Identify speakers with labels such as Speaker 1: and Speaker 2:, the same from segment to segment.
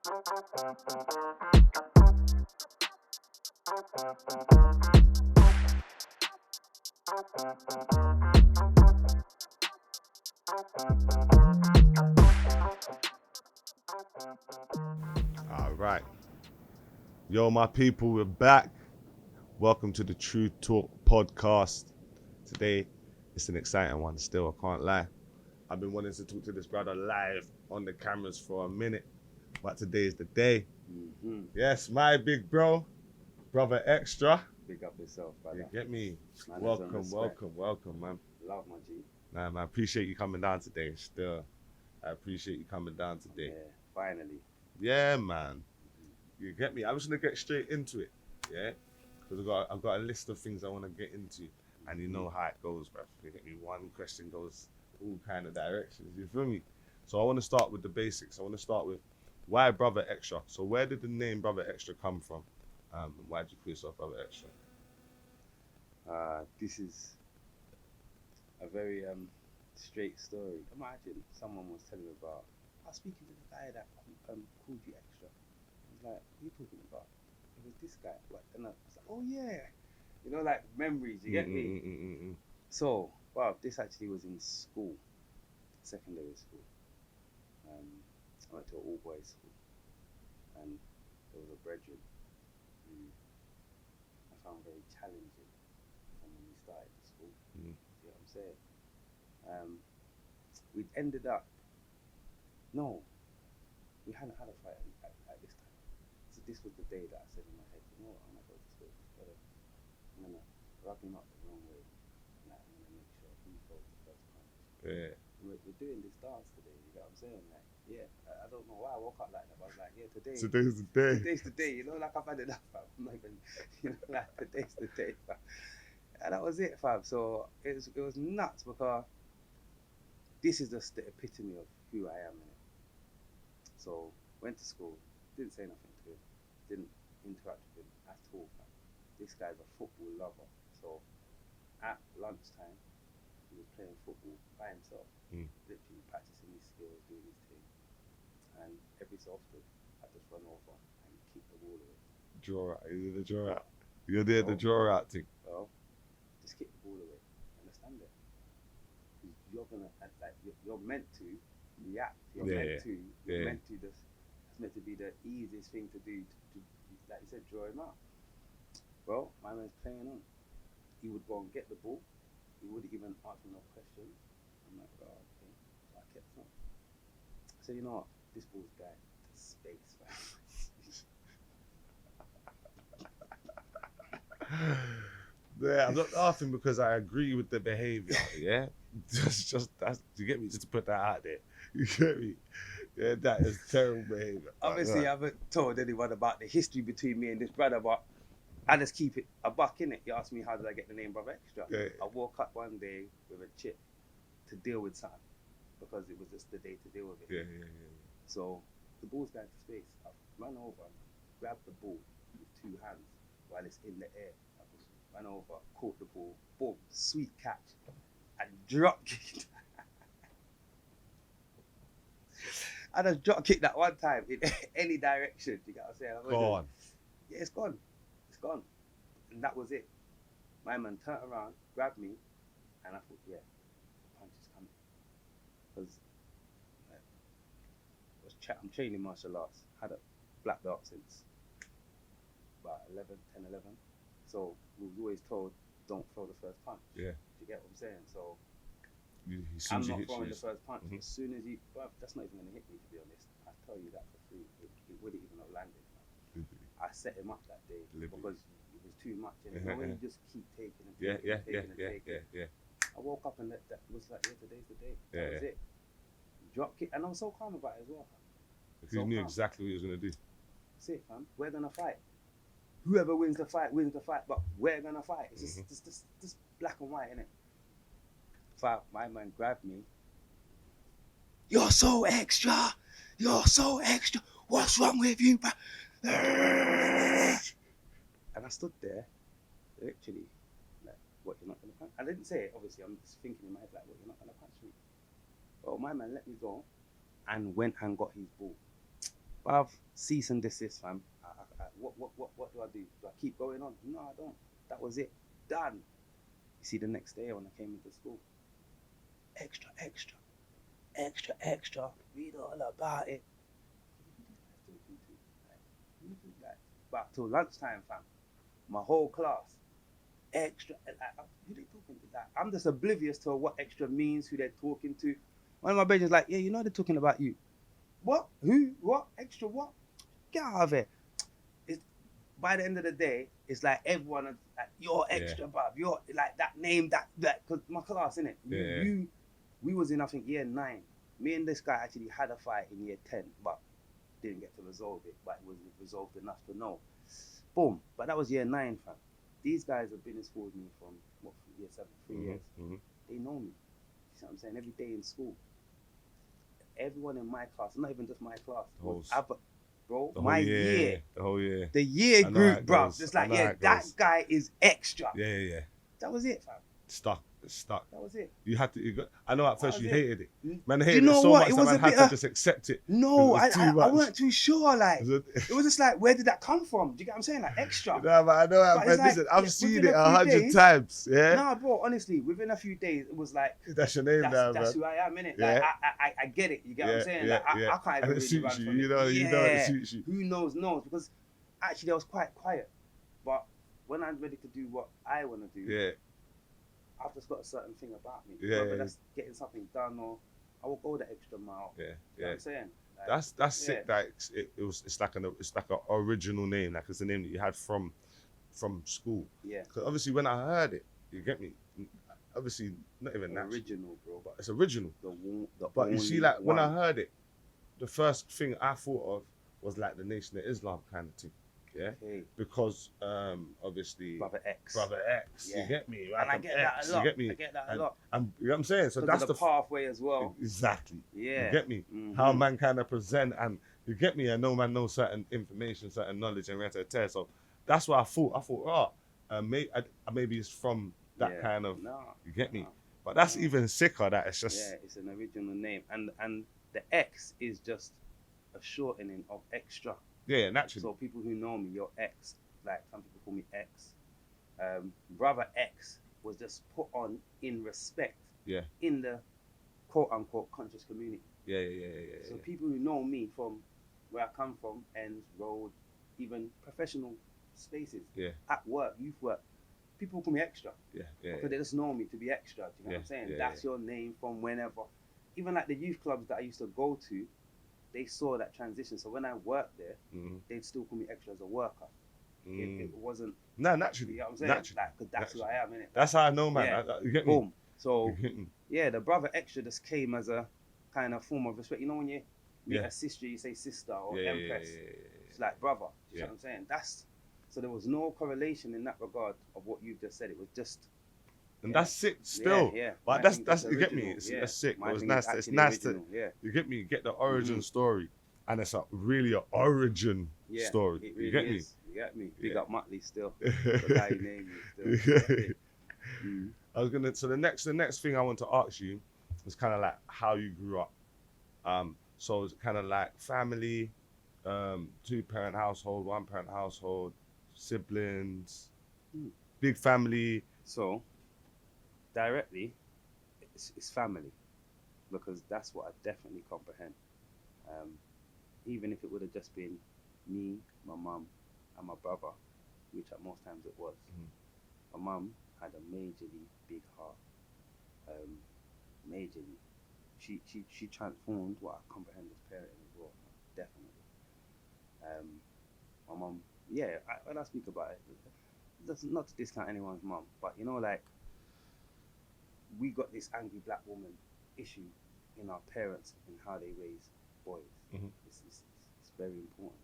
Speaker 1: All right. Yo, my people, we're back. Welcome to the TruuuTalk podcast. Today, it's an exciting one still, I can't lie. I've been wanting to talk to this brother live on the cameras for a minute, but today is the day.
Speaker 2: Mm-hmm.
Speaker 1: Yes, my big bro, brother Extra.
Speaker 2: Big up yourself, brother.
Speaker 1: You get me?
Speaker 2: Man,
Speaker 1: Welcome, man.
Speaker 2: Love my G.
Speaker 1: Nah, man, I appreciate you coming down today. Still, I appreciate you coming down today.
Speaker 2: Yeah, finally.
Speaker 1: Yeah, man. You get me? I'm just gonna get straight into it, yeah? Because I've got a list of things I want to get into, and you know how it goes, bruv. You get me? One question goes all kind of directions. You feel me? So I want to start with the basics. I want to start with why Brother Extra. So where did the name Brother Extra come from? Why did you call yourself Brother Extra?
Speaker 2: This is a very straight story. Imagine someone was telling me about, I was speaking to the guy that called you Extra. I was like, what are you talking about? It was this guy. What? And I was like, oh yeah. You know, like memories, you get me? So, wow, this actually was in school, secondary school. I went to an all-boys school, and there was a brethren who I found very challenging from when we started the school. You know what I'm saying? We'd ended up, we hadn't had a fight at this time. So this was the day that I said in my head, you know what, I'm gonna go to school, I'm gonna rub him up the wrong way, and I'm gonna make sure he throws the first punch.
Speaker 1: Yeah.
Speaker 2: We're doing this dance today, you know what I'm saying? Like, yeah, I don't know why I woke up like that, but I was like, yeah, today's the day, you know, like I've had enough, fam. I'm not even, you know, like today's the day, fam. And that was it, fam. So it was nuts, because this is just the epitome of who I am, innit? So went to school, didn't say nothing to him, didn't interact with him at all, fam. This guy's a football lover, so at lunchtime he was playing football by himself, literally practicing his skills, doing his thing. And every so often, I just run over and kick the ball away.
Speaker 1: Draw out. You're the draw out. You're there, the draw out thing.
Speaker 2: Well, just kick the ball away. Understand it? You're gonna, like, you're meant to react. You're meant to just. It's meant to be the easiest thing to do. To like you said, draw him out. Well, my man's playing on. He would go and get the ball. He wouldn't even ask me no questions. I'm like, oh, okay. So I kept on. So you know what? This ball's going to space, man.
Speaker 1: Yeah, I'm not laughing because I agree with the behaviour, yeah? That's, you get me? Just to put that out there. You get me? Yeah, that is terrible behaviour.
Speaker 2: Obviously, I haven't told anyone about the history between me and this brother, but I just keep it a buck, innit? You asked me how did I get the name Brother Extra.
Speaker 1: Yeah.
Speaker 2: I woke up one day with a chip to deal with something, because it was just the day to deal with it.
Speaker 1: Yeah.
Speaker 2: So the ball's going to space. I ran over, grabbed the ball with two hands while it's in the air. I just ran over, caught the ball, boom, sweet catch, and drop kicked. I just drop kicked that one time in any direction. You get what I'm saying?
Speaker 1: Gone.
Speaker 2: Yeah, it's gone. It's gone. And that was it. My man turned around, grabbed me, and I thought, yeah, the punch is coming. Because I'm training martial arts. Had a black belt since about 10, 11. So we was always told, don't throw the first punch.
Speaker 1: Yeah.
Speaker 2: Do you get what I'm saying? So
Speaker 1: I'm
Speaker 2: not throwing the first punch. As soon as that's not even going to hit me, to be honest. I tell you that for free. It wouldn't even have landed. I set him up that day because it was too much. And when you just keep taking and taking. I woke up and that was like, yeah, today's the day. That was it. Drop kick. And I was so calm about it as well, fam.
Speaker 1: Because you knew exactly what he was going to do.
Speaker 2: That's it, fam. We're going to fight. Whoever wins the fight, but we're going to fight. It's just black and white, innit? Fam, my man grabbed me. You're so extra. What's wrong with you, bro? And I stood there, literally, like, what, you're not going to punch? I didn't say it, obviously. I'm just thinking in my head, like, what, you're not going to punch me? Well, my man let me go and went and got his ball. Bruv, cease and desist, fam. What do I do? Do I keep going on? No, I don't. That was it. Done. You see, the next day when I came into school, extra, read all about it. But till lunchtime, fam, my whole class, extra, who they talking to? Like, I'm just oblivious to what extra means, who they're talking to. One of my brothers like, yeah, you know they're talking about you. What? Who? What? Extra what? Get out of here. By the end of the day, it's like everyone, like, you're extra, bruv. You're like that name, that, because my class, innit? We was in, I think, year 9. Me and this guy actually had a fight in year 10, but didn't get to resolve it, but it was resolved enough to know. Boom. But that was year 9, fam. These guys have been in school with me from, year 7, 3 years. Mm-hmm. They know me. You see what I'm saying? Every day in school. Everyone in my class, not even just my class, bro, my year. The whole year. The year group, bro. It's like, that guy is extra. Yeah. That was it, fam.
Speaker 1: Stuck.
Speaker 2: That was it.
Speaker 1: You had to. I know at first you hated it. Man, hated it so much that man had to just accept it.
Speaker 2: No, I wasn't too sure. Like, it was just like, where did that come from? Do you get what I'm saying? Like, extra.
Speaker 1: No, but I know. Listen, I've seen it 100 times. Yeah.
Speaker 2: Nah, bro. Honestly, within a few days, it was like,
Speaker 1: that's your name now,
Speaker 2: that's who I am, innit? Like, I get it. You get what I'm saying? Like, I can't even really run from it.
Speaker 1: You know it suits you.
Speaker 2: Who knows? Because actually, I was quite quiet. But when I'm ready to do what I want to do, I've just got a certain thing about me. Whether that's getting something done or I will go the extra mile. You know what I'm saying? Like,
Speaker 1: that's sick. Like it's like an original name. Like it's the name that you had from school. Yeah. Because obviously when I heard it, you get me. Obviously not even that
Speaker 2: original, bro.
Speaker 1: But it's original. But you see, like when I heard it, the first thing I thought of was like the Nation of Islam kind of thing. Yeah, because obviously
Speaker 2: Brother X,
Speaker 1: you get me, right?
Speaker 2: And I get that a lot. You get that a lot.
Speaker 1: And you know what I'm saying? So that's
Speaker 2: the pathway as well.
Speaker 1: Exactly. Yeah. You get me? Mm-hmm. How man kind of present, and you get me? I know man knows certain information, certain knowledge, and we have to tell. So that's what I thought. Maybe it's from that kind of. No, you get me? But that's even sicker. That it's just.
Speaker 2: Yeah, it's an original name, and the X is just a shortening of extra.
Speaker 1: Yeah, naturally.
Speaker 2: So people who know me, you're X. Like some people call me X. Brother X was just put on in respect. Yeah. In the quote unquote conscious community.
Speaker 1: Yeah.
Speaker 2: So people who know me from where I come from, ends, road, even professional spaces. Yeah. At work, youth work, people call me extra. Yeah. Because they just know me to be extra. Do you know what I'm saying? That's your name from whenever. Even like the youth clubs that I used to go to. They saw that transition. So when I worked there, they'd still call me extra as a worker. It wasn't...
Speaker 1: No, naturally.
Speaker 2: You know what I'm saying? Like, cause that's who I am, innit?
Speaker 1: That's how I know, man.
Speaker 2: Yeah.
Speaker 1: You get me?
Speaker 2: Boom. So, the brother extra just came as a kind of form of respect. You know when you meet a sister, you say sister or empress. It's like brother. You know what I'm saying? So there was no correlation in that regard of what you've just said. It was just...
Speaker 1: And that's sick still. Yeah. But that's you get me? That's sick. It's nice to you get me, you get the origin story. And it's really an origin story.
Speaker 2: It really
Speaker 1: you get
Speaker 2: is. Me? You get me? Big up Muttley still. That's how you name me still.
Speaker 1: I was gonna. So the next thing I want to ask you is kind of like how you grew up. So it's kind of like family, 2-parent household, 1-parent household, siblings, big family.
Speaker 2: So directly, it's family, because that's what I definitely comprehend. Even if it would have just been me, my mum, and my brother, which at most times it was. My mum had a majorly big heart. Majorly. She transformed what I comprehend as parenting as well, definitely. My mum, when I speak about it, that's not to discount anyone's mum, but you know, like, we got this angry black woman issue in our parents and how they raise boys. It's very important.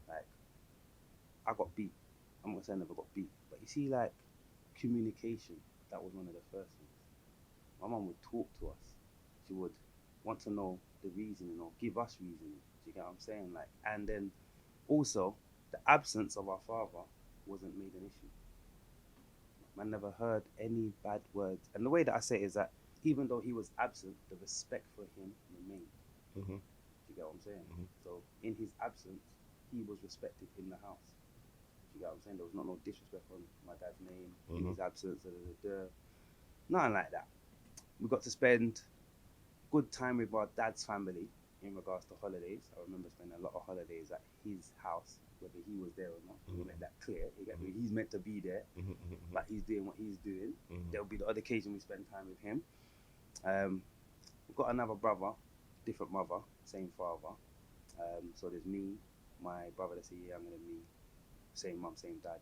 Speaker 2: Like, I got beat. I'm not saying I never got beat, but you see, like, communication, that was one of the first things. My mum would talk to us. She would want to know the reasoning or give us reasoning. Do you get what I'm saying? Like, and then also the absence of our father wasn't made an issue. Man never heard any bad words. And the way that I say it is that even though he was absent, the respect for him remained. Do you get get what I'm saying?
Speaker 1: Mhm.
Speaker 2: So in his absence, he was respected in the house. You get what I'm saying? There was no disrespect on my dad's name in his absence. Nothing like that. We got to spend good time with our dad's family in regards to holidays. I remember spending a lot of holidays at his house, whether he was there or not. We made that clear. You get me? He's meant to be there, but he's doing what he's doing. There'll be the odd occasion we spend time with him. We've got another brother, different mother, same father. So there's me, my brother that's a year younger than me, same mum, same dad.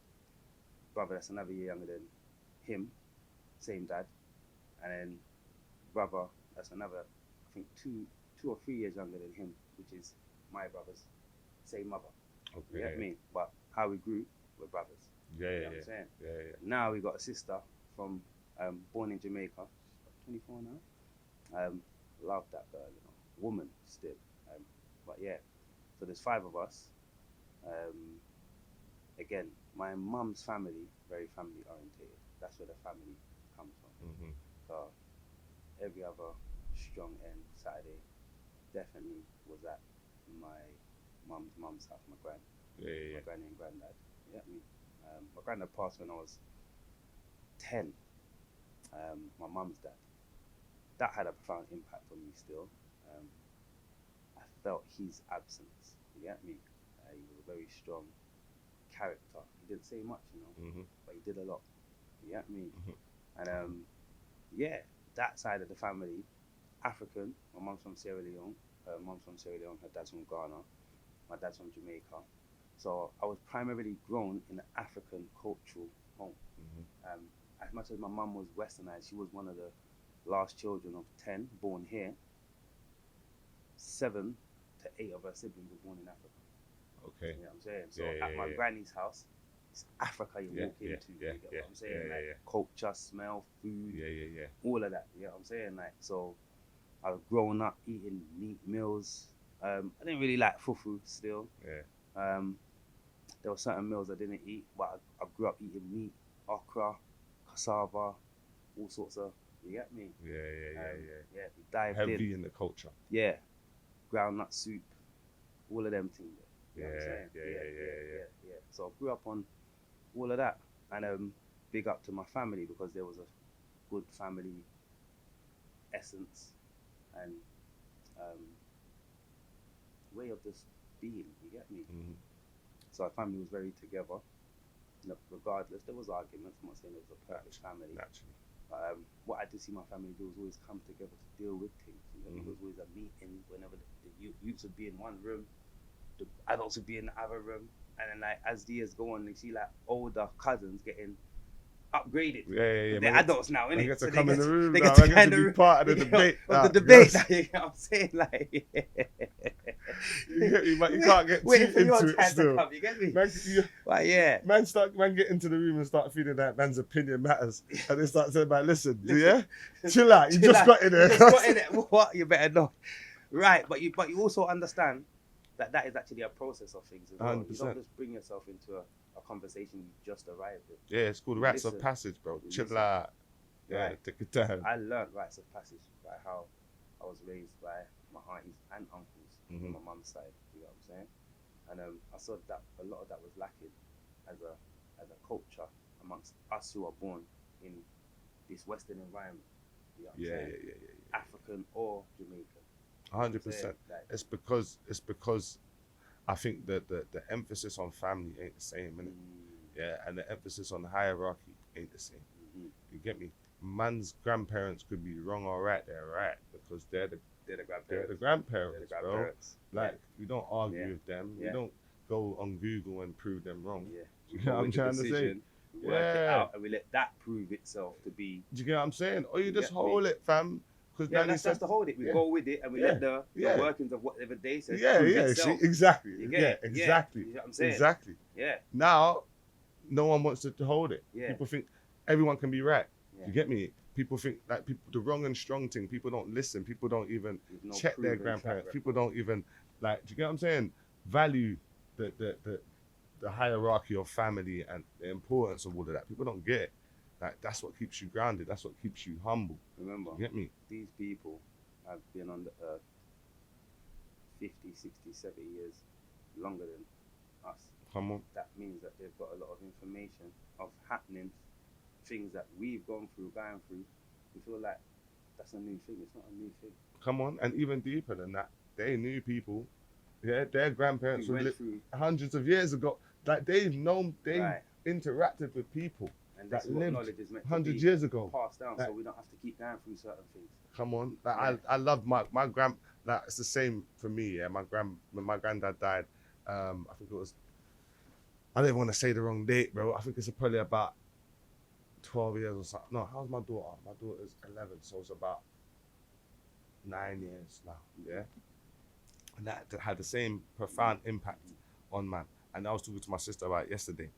Speaker 2: Brother that's another year younger than him, same dad. And then brother that's another, I think 2 or 3 years younger than him, which is my brother's same mother.
Speaker 1: Okay.
Speaker 2: You get me? But how we grew, we're brothers.
Speaker 1: Yeah,
Speaker 2: You know
Speaker 1: yeah,
Speaker 2: what I'm saying?
Speaker 1: yeah, yeah.
Speaker 2: Now we got a sister from born in Jamaica, 24 now. Love that girl, you know, woman still. But yeah, so there's 5 of us. Again, my mum's family, very family orientated. That's where the family comes from. So every other strong end Saturday definitely was at my mum's house, my granny and granddad. You get me? My granddad passed when I was 10. My mum's dad. That had a profound impact on me still. I felt his absence. You get me? He was a very strong character. He didn't say much, you know, but he did a lot. You get me? And yeah, that side of the family, African. My mum's from Sierra Leone. Her mum's from Sierra Leone. Her dad's from Ghana. My dad's from Jamaica. So I was primarily grown in an African cultural home. As much as my mum was westernized, she was one of the last children of 10 born here. 7 to 8 of her siblings were born in Africa.
Speaker 1: Okay.
Speaker 2: You know what I'm saying? So at my granny's house, it's Africa you walk into. You get what I'm saying? Culture, smell, food, all of that. You get what I'm saying? Like, so I was growing up eating meat meals. I didn't really like fufu still. There were certain meals I didn't eat, but I grew up eating meat, okra, cassava, all sorts of. You get me? Yeah. We dived
Speaker 1: Heavy
Speaker 2: in
Speaker 1: the culture.
Speaker 2: Yeah, groundnut soup, all of them things. You know
Speaker 1: Yeah,
Speaker 2: what I'm saying?
Speaker 1: yeah.
Speaker 2: Yeah. So I grew up on all of that, and big up to my family because there was a good family essence and way of just being. You get me? So our family was very together. Regardless, there was arguments. I'm not saying it was a perfect family.
Speaker 1: Naturally.
Speaker 2: What I did see my family do was always come together to deal with things. There was always a meeting whenever the youths would be in one room, the adults would be in the other room, and then like as the years go on, you see like older cousins getting upgraded. They're adults now, innit?
Speaker 1: They get to come in the room.
Speaker 2: They
Speaker 1: They get to be part of the debate.
Speaker 2: The debate. You know what I'm saying? Like,
Speaker 1: you get me, but you can't get too into it still.
Speaker 2: You get me?
Speaker 1: Man, man get into the room and start feeling that man's opinion matters, and they start saying, "Man, listen, chill out. You just got in there.
Speaker 2: What? You better know, right? But you also understand that is actually a process of things as well.
Speaker 1: 100%.
Speaker 2: You don't just bring yourself into a conversation you just arrived in.
Speaker 1: Yeah, it's called rites of passage, bro. Chill out. Yeah, take it down.
Speaker 2: I learned rites of passage by how I was raised by my aunties and uncles on my mum's side. You know what I'm saying? And I saw that a lot of that was lacking as a culture amongst us who are born in this Western environment. You know what I'm saying?
Speaker 1: Yeah.
Speaker 2: African or Jamaican.
Speaker 1: 100%. It's because I think that the emphasis on family ain't the same, innit? Yeah, and the emphasis on hierarchy ain't the same. You get me? Man's grandparents could be wrong or right, they're right because they're the grandparents, bro. Like, we don't argue with them. We don't go on Google and prove them wrong. You know what I'm trying to say?
Speaker 2: Work it out, and we let that prove itself to be.
Speaker 1: Do you get what I'm saying? Or you just hold it, fam.
Speaker 2: That's to hold it. We go with it, and we let the workings of whatever they say.
Speaker 1: See, exactly. Exactly.
Speaker 2: You know what I'm saying?
Speaker 1: Exactly.
Speaker 2: Yeah.
Speaker 1: Now, no one wants to hold it.
Speaker 2: Yeah.
Speaker 1: People think everyone can be right. You get me? People think like the wrong and strong thing. People don't listen. People don't even check their grandparents. People don't even do you get what I'm saying? Value the hierarchy of family and the importance of all of that. People don't get it. Like, that's what keeps you grounded. That's what keeps you humble.
Speaker 2: Remember,
Speaker 1: you get me?
Speaker 2: These people have been on the earth 50, 60, 70 years longer than us.
Speaker 1: Come on.
Speaker 2: That means that they've got a lot of information of happenings, things that we've going through. We feel like that's a new thing. It's not a new thing.
Speaker 1: Come on, and even deeper than that, they knew people. Yeah, their grandparents were
Speaker 2: through
Speaker 1: hundreds of years ago. Like they've
Speaker 2: right.
Speaker 1: interacted with people
Speaker 2: and that's
Speaker 1: that
Speaker 2: what
Speaker 1: lived
Speaker 2: knowledge is meant
Speaker 1: 100
Speaker 2: to be
Speaker 1: years ago.
Speaker 2: passed down,
Speaker 1: Like,
Speaker 2: so we don't have to keep going through certain things.
Speaker 1: Come on, like, I love my grand. Like it's the same for me. Yeah, when my granddad died, I think it was. I don't want to say the wrong date, bro. I think it's probably about 12 years or something. No, how's my daughter? My daughter's 11, so it's about 9 years now. Yeah, and that had the same profound impact on man. And I was talking to my sister about it yesterday,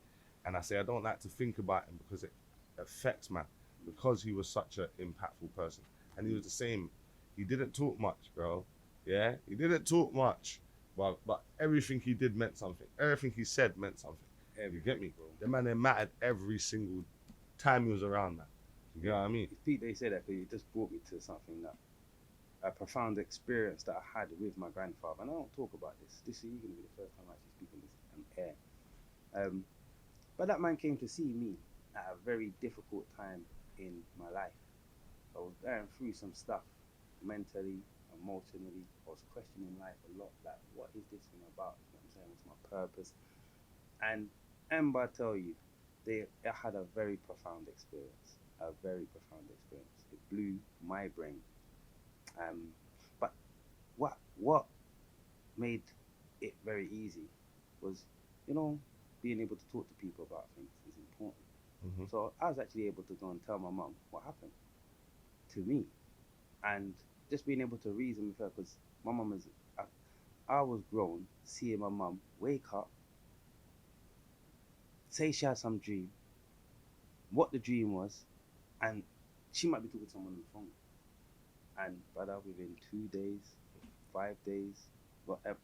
Speaker 1: and I say I don't like to think about him because it affects man, because he was such an impactful person, and he was the same. He didn't talk much, bro. Yeah, he didn't talk much, but everything he did meant something. Everything he said meant something. You get me, bro? The man, it mattered every single time he was around, man. You get what I mean?
Speaker 2: Pete, they say that because you just brought me to something that a profound experience that I had with my grandfather. And I don't talk about this. This is going to be the first time I actually speak on this air. But that man came to see me at a very difficult time in my life. I was going through some stuff mentally, emotionally. I was questioning life a lot. Like, what is this thing about? You know what I'm saying? What's my purpose? And I tell you, I had a very profound experience. A very profound experience. It blew my brain. But what made it very easy was, being able to talk to people about things is important.
Speaker 1: Mm-hmm.
Speaker 2: So I was actually able to go and tell my mum what happened to me, and just being able to reason with her, because my mum is, I was grown seeing my mum wake up, say she had some dream, what the dream was, and she might be talking to someone on the phone. And brother, within 2 days, 5 days, whatever,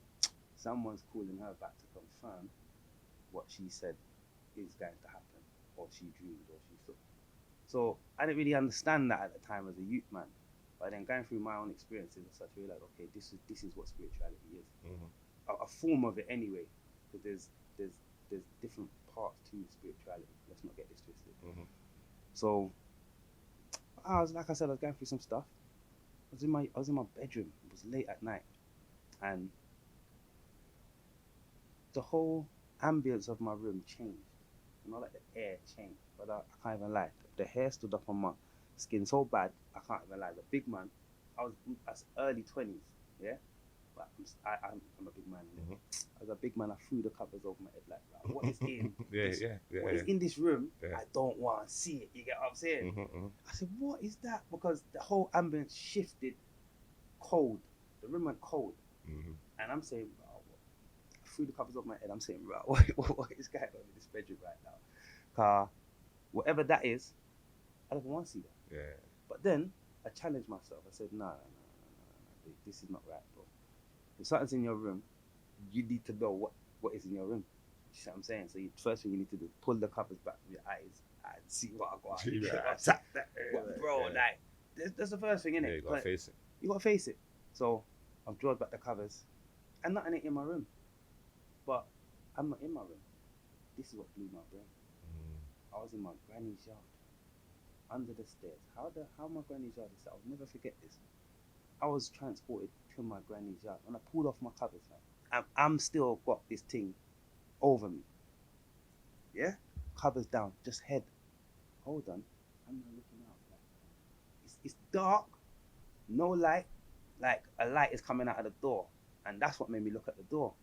Speaker 2: someone's calling her back to confirm what she said is going to happen, or she dreamed, or she saw. So I didn't really understand that at the time as a youth man. But then going through my own experiences, I started to realize, okay, this is what spirituality is. Mm-hmm. A form of it anyway, because there's different parts to spirituality. Let's not get this twisted. Mm-hmm. So I was going through some stuff. I was in my bedroom. It was late at night, and the whole ambience of my room changed. Like the air changed, but I can't even lie. The hair stood up on my skin so bad, I can't even lie. The big man, I was early 20s, yeah? But I'm a big man. Mm-hmm. As a big man, I threw the covers over my head like what is in what is in this room? Yeah. I don't want to see it. You get what I'm saying? Mm-hmm, mm-hmm. I said, what is that? Because the whole ambience shifted cold. The room went cold. Mm-hmm. And I'm saying, I threw the covers over my head. I'm saying, what is going on in this bedroom right now? Because whatever that is, I don't want to see that. Yeah. But then I challenged myself. I said, no. This is not right, bro. If something's in your room, you need to know what is in your room. You see what I'm saying? So first thing you need to do, pull the covers back from your eyes and see what I got. Bro, that's the first thing, innit?
Speaker 1: Yeah, you gotta face it.
Speaker 2: You gotta face it. So I've drawn back the covers, and nothing ain't in my room. But I'm not in my room. This is what blew my brain. I was in my granny's yard, under the stairs. How my granny's yard is? I'll never forget this. I was transported to my granny's yard. When I pulled off my covers, I'm still got this thing over me. Yeah? Covers down, just head. Hold on. I'm not looking out. It's dark, no light. Like a light is coming out of the door. And that's what made me look at the door.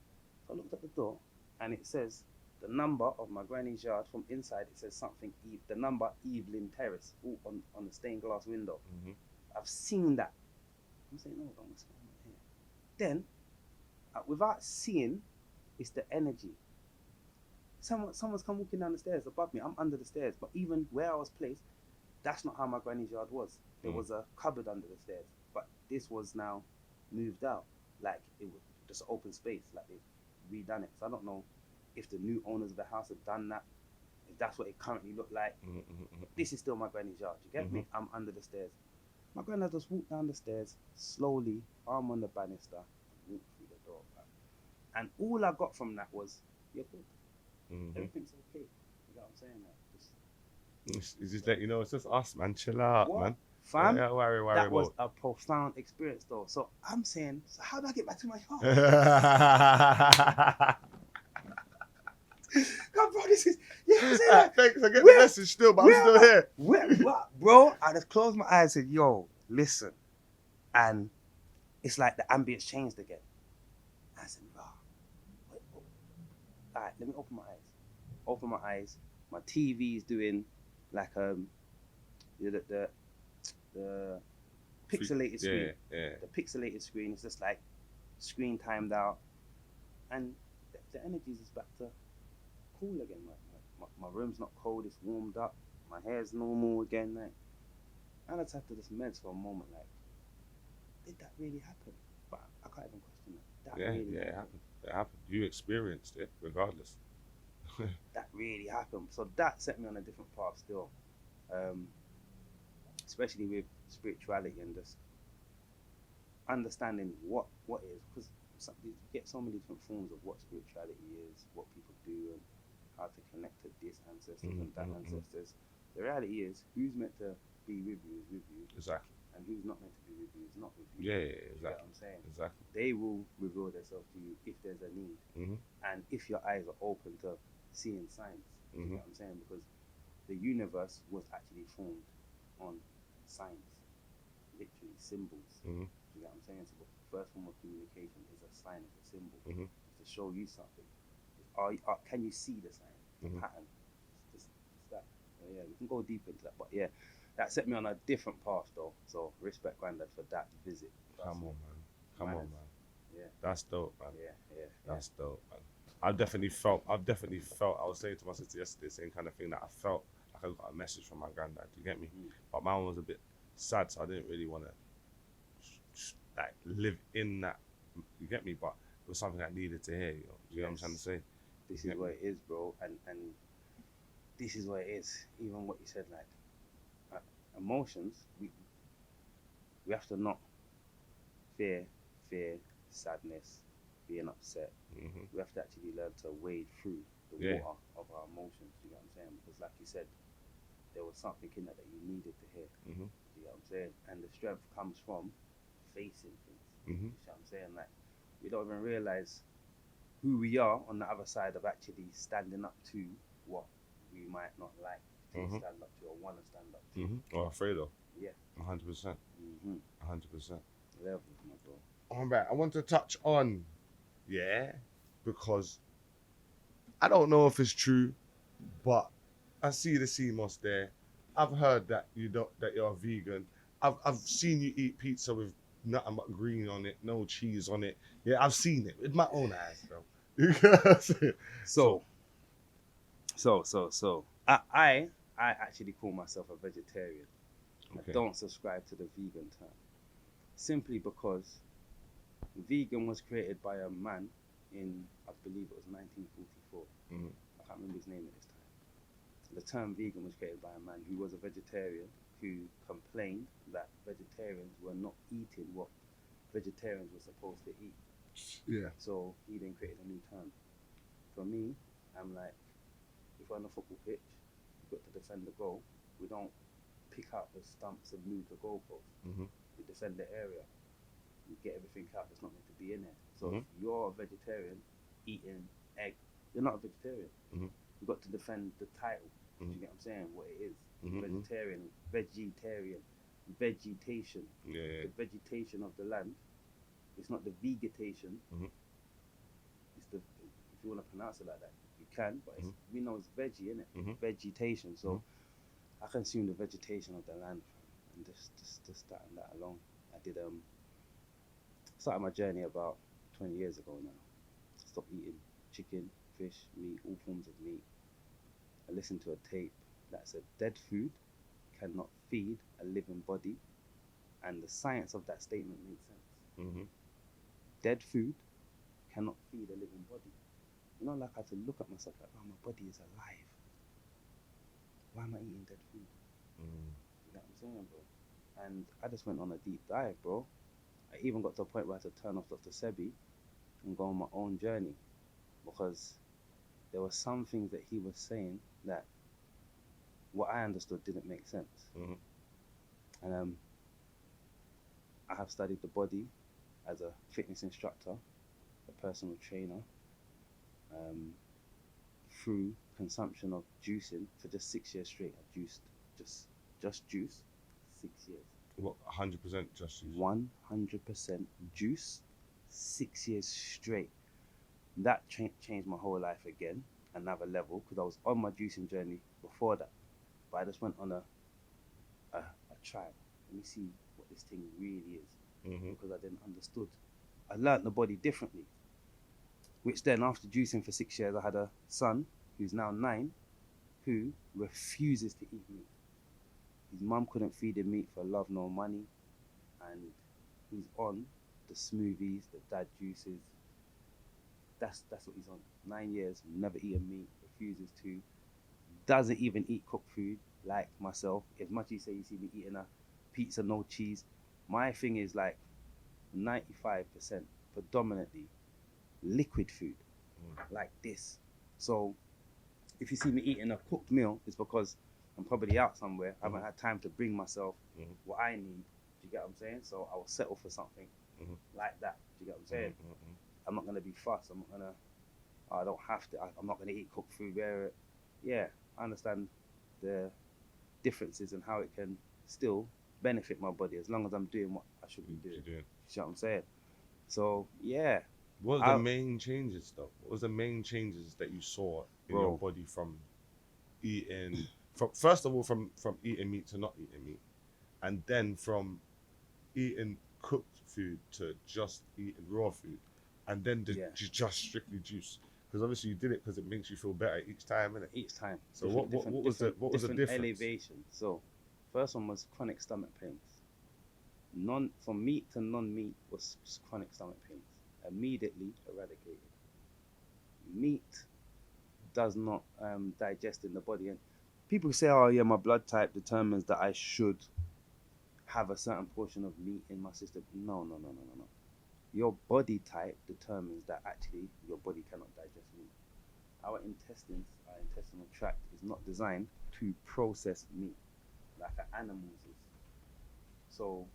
Speaker 2: So I looked at the door, and it says the number of my granny's yard. From inside, it says something, the number Evelyn Terrace, on the stained glass window. Mm-hmm. I've seen that. I'm saying, no, don't what's going on here. Then, without seeing, it's the energy. Someone's come walking down the stairs above me. I'm under the stairs, but even where I was placed, that's not how my granny's yard was. There was a cupboard under the stairs, but this was now moved out. Like it was just open space, like they've redone it. So I don't know if the new owners of the house have done that, if that's what it currently looked like. Mm-hmm. This is still my granny's yard, you get me? I'm under the stairs. My granddad just walked down the stairs, slowly, arm on the banister, and walked through the And all I got from that was, you're good.
Speaker 1: Mm-hmm.
Speaker 2: Everything's okay. You know what I'm saying? Like,
Speaker 1: It's just that, you know, it's just us, man. Chill out,
Speaker 2: what?
Speaker 1: man.
Speaker 2: Fam,
Speaker 1: Yeah, worry
Speaker 2: that was
Speaker 1: about.
Speaker 2: a profound experience though. So I'm saying, so how do I get back to my yard? Come, bro, this is, you know what I'm saying? Like,
Speaker 1: Thanks, I get the message still, but I'm still here.
Speaker 2: Bro, I just closed my eyes and said, yo, listen. And it's like the ambience changed again. I said, rah, wait, oh. All right, let me open my eyes. Open my eyes. My TV is doing like the pixelated screen.
Speaker 1: Yeah.
Speaker 2: The pixelated screen is just like screen timed out, and the energy is back to cool again. My room's not cold; it's warmed up. My hair's normal again. Like, and I just had to just meds for a moment. Like, did that really happen? But I can't even question that.
Speaker 1: It happened. It happened. You experienced it, regardless.
Speaker 2: That really happened. So that set me on a different path still, especially with spirituality and just understanding what is, because you get so many different forms of what spirituality is, what people do, and how to connect to this ancestors and that ancestors. The reality is, who's meant to be with you is with you.
Speaker 1: Exactly.
Speaker 2: And who's not meant to be with you is not with you.
Speaker 1: Yeah, exactly.
Speaker 2: You know what I'm saying?
Speaker 1: Exactly.
Speaker 2: They will reveal themselves to you if there's a need. And if your eyes are open to seeing signs. You know what I'm saying? Because the universe was actually formed on signs, literally symbols. You know what I'm saying? So the first form of communication is a sign, it's a symbol. It's to show you something. Can you see the sign, the pattern? It's that. So yeah, we can go deep into that. But yeah, that set me on a different path though. So respect Grandad for that visit.
Speaker 1: Come on, man.
Speaker 2: Yeah.
Speaker 1: That's dope, man.
Speaker 2: Yeah.
Speaker 1: That's dope, man. I've definitely felt, I was saying to my sister yesterday, same kind of thing, that I felt like I got a message from my granddad, you get me? But mine was a bit sad, so I didn't really want to like live in that, you get me? But it was something I needed to hear, you know what I'm trying to say?
Speaker 2: This is what it is, bro, and this is what it is. Even what you said, like emotions, we have to not fear, sadness, being upset. We have to actually learn to wade through the water of our emotions. You know what I'm saying? Because, like you said, there was something in that you needed to hear. You know what I'm saying? And the strength comes from facing things. You know what I'm saying? Like, we don't even realize who we are on the other side of actually standing up to what we might not like to stand up to or want to stand up to.
Speaker 1: Or afraid of.
Speaker 2: Yeah.
Speaker 1: 100%. 100%.
Speaker 2: Levels, my bro.
Speaker 1: All right, I want to touch on, because I don't know if it's true, but I see the CMOS there. I've heard that you're a vegan. I've seen you eat pizza with nothing but green on it, no cheese on it. Yeah, I've seen it with my own eyes, bro. You know what I'm saying?
Speaker 2: So I actually call myself a vegetarian.
Speaker 1: Okay.
Speaker 2: I don't subscribe to the vegan term, simply because vegan was created by a man in, I believe it was 1944. I can't remember his name at this time. The term vegan was created by a man who was a vegetarian, who complained that vegetarians were not eating what vegetarians were supposed to eat.
Speaker 1: Yeah.
Speaker 2: So he then created a new term. For me, I'm like, if we're on a football pitch, we've got to defend the goal. We don't pick out the stumps and move the goalpost. We defend the area. We get everything out that's not meant to be in there. So if you're a vegetarian eating egg, you're not a vegetarian. You've got to defend the title. Do you get what I'm saying? What it is. Vegetarian, vegetation.
Speaker 1: Yeah.
Speaker 2: The vegetation of the land. It's not the vegetation. It's the, if you want to pronounce it like that, you can, but we know it's veggie, innit? Vegetation. So I consume the vegetation of the land, and just that and that alone. I did started my journey about 20 years ago now. Stopped eating chicken, fish, meat, all forms of meat. I listened to a tape that said dead food cannot feed a living body, and the science of that statement made sense. Dead food cannot feed a living body. You know, like I had to look at myself like, oh, my body is alive. Why am I eating dead food? You know what I'm saying, bro? And I just went on a deep dive, bro. I even got to a point where I had to turn off Dr. Sebi and go on my own journey, because there were some things that he was saying that what I understood didn't make sense. And I have studied the body as a fitness instructor, a personal trainer, through consumption of juicing for just 6 years straight. I juiced just juice 6 years.
Speaker 1: What, 100% just juice?
Speaker 2: 100% juice 6 years straight. That changed my whole life again, another level, because I was on my juicing journey before that, but I just went on a trial. Let me see what this thing really is, because I didn't understood. I learnt the body differently, which then after juicing for 6 years, I had a son who's now 9, who refuses to eat meat. His mum couldn't feed him meat for love nor money, and he's on the smoothies, the dad juices. That's what he's on. 9 years, never eaten meat, refuses to, doesn't even eat cooked food like myself. As much as you say you see me eating a pizza, no cheese, my thing is like 95% predominantly liquid food, like this. So if you see me eating a cooked meal, it's because I'm probably out somewhere. I haven't had time to bring myself what I need. Do you get what I'm saying? So I will settle for something like that. Do you get what I'm saying? I'm not gonna be fussed. I'm not gonna. I don't have to. I'm not gonna eat cooked food. Yeah, I understand the differences and how it can still benefit my body as long as I'm doing what I should be doing. You see what I'm saying? So yeah.
Speaker 1: What were the main changes though? What was the main changes that you saw in your body from eating? First of all, from eating meat to not eating meat, and then from eating cooked food to just eating raw food, and then just strictly juice. Because obviously you did it because it makes you feel better each time, innit?
Speaker 2: Each time.
Speaker 1: So what was the difference?
Speaker 2: Elevation. So first one was chronic stomach pains. From meat to non-meat was chronic stomach pains. Immediately eradicated. Meat does not digest in the body, and people say, oh yeah, my blood type determines that I should have a certain portion of meat in my system. No. Your body type determines that actually your body cannot digest meat. Our intestinal tract is not designed to process meat like an animal's is. So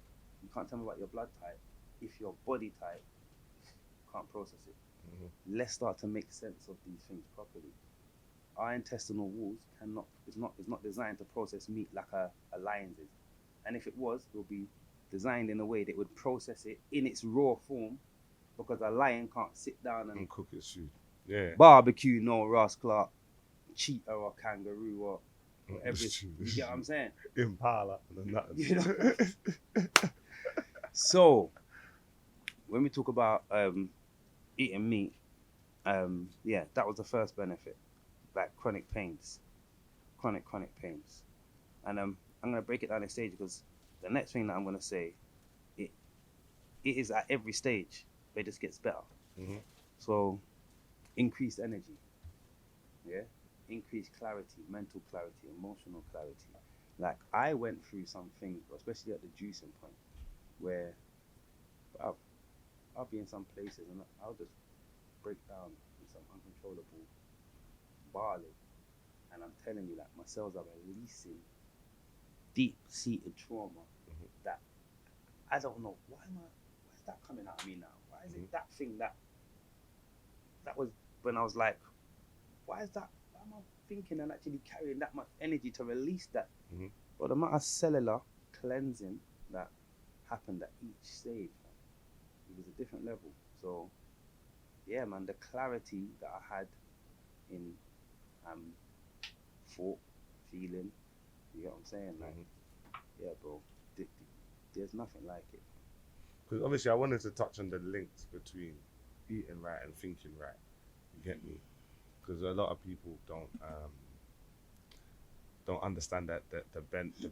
Speaker 2: you can't tell me about your blood type if your body type can't process it. Let's start to make sense of these things properly. Our intestinal walls is not designed to process meat like a lion's is. And if it was, it would be designed in a way that would process it in its raw form, because a lion can't sit down and
Speaker 1: cook its food. Yeah.
Speaker 2: Barbecue no Ross Clark, cheetah or kangaroo or whatever. You get what I'm saying?
Speaker 1: Impala and that.
Speaker 2: You know? So when we talk about eating meat, that was the first benefit, like chronic pains. And I'm gonna break it down in stage, because the next thing that I'm gonna say, it is at every stage, but it just gets better. So increased energy, increased clarity, mental clarity, emotional clarity. Like I went through some things, especially at the juicing point, where I'll be in some places and I'll just break down in some uncontrollable barley, and I'm telling you, like, my cells are releasing deep-seated trauma that I don't know why is that coming out of me now? Why is it that thing that was when I was like, why am I thinking and actually carrying that much energy to release that? But the amount of cellular cleansing that happened at each stage, it was a different level. So yeah, man, the clarity that I had in thought, feeling, you get what I'm saying? Like, yeah, bro, there's nothing like it.
Speaker 1: Because obviously I wanted to touch on the links between eating right and thinking right. You get me? Because a lot of people don't understand that the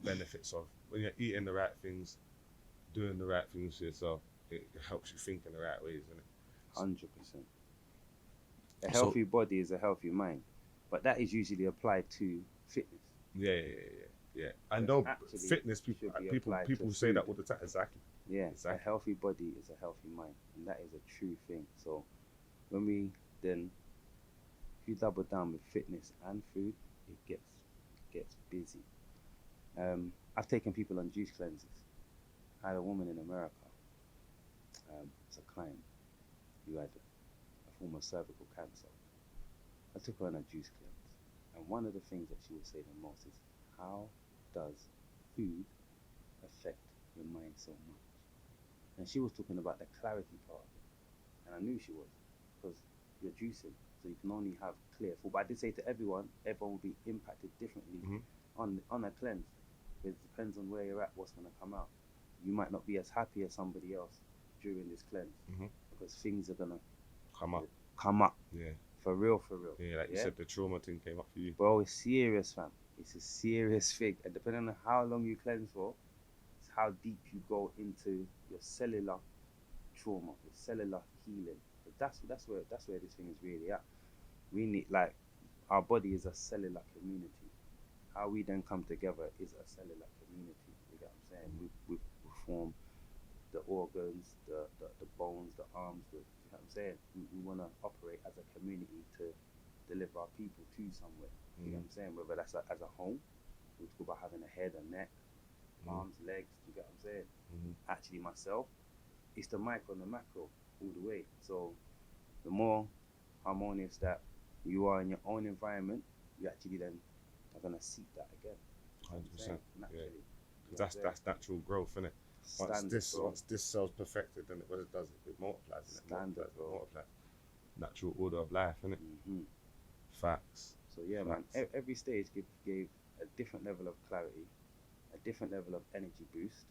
Speaker 1: benefits of when you're eating the right things, doing the right things to yourself. It helps you think in the right ways, isn't it?
Speaker 2: 100%. A healthy body is a healthy mind, but that is usually applied to fitness.
Speaker 1: Yeah. I know fitness people say that all the time. Exactly.
Speaker 2: Yeah, exactly. A healthy body is a healthy mind, and that is a true thing. So when we then, if you double down with fitness and food, it gets busy. I've taken people on juice cleanses. I had a woman in America, it's a client who had a form of cervical cancer. I took her on a juice cleanse, and one of the things that she would say the most is, how does food affect your mind so much? And she was talking about the clarity part of it, and I knew she was, because you're juicing, so you can only have clear thought. But I did say to everyone will be impacted differently on a cleanse. It depends on where you're at, what's going to come out. You might not be as happy as somebody else during this cleanse, because things are going to come up.
Speaker 1: Yeah.
Speaker 2: For real.
Speaker 1: Yeah, like you said, the trauma thing came up for you.
Speaker 2: Bro, it's serious, fam. It's a serious thing. And depending on how long you cleanse for, it's how deep you go into your cellular trauma, your cellular healing. But that's where this thing is really at. We need, like, our body is a cellular community. How we then come together is a cellular community. You get what I'm saying? We form the organs, the bones, the arms. You know what I'm saying? We want to operate as a community to deliver our people to somewhere. You know what I'm saying? Whether that's as a home, we talk about having a head, a neck, arms, legs. You get what I'm saying? Actually, myself, it's the micro and the macro all the way. So the more harmonious that you are in your own environment, you actually then are gonna seek that again.
Speaker 1: 100%.
Speaker 2: Naturally.
Speaker 1: Yeah. That's natural growth, isn't it? Once this cell's perfected, then what it does, it multiplies. It multiplies. Natural order of life, isn't it? Facts.
Speaker 2: So yeah, man. Every stage gave a different level of clarity, a different level of energy boost.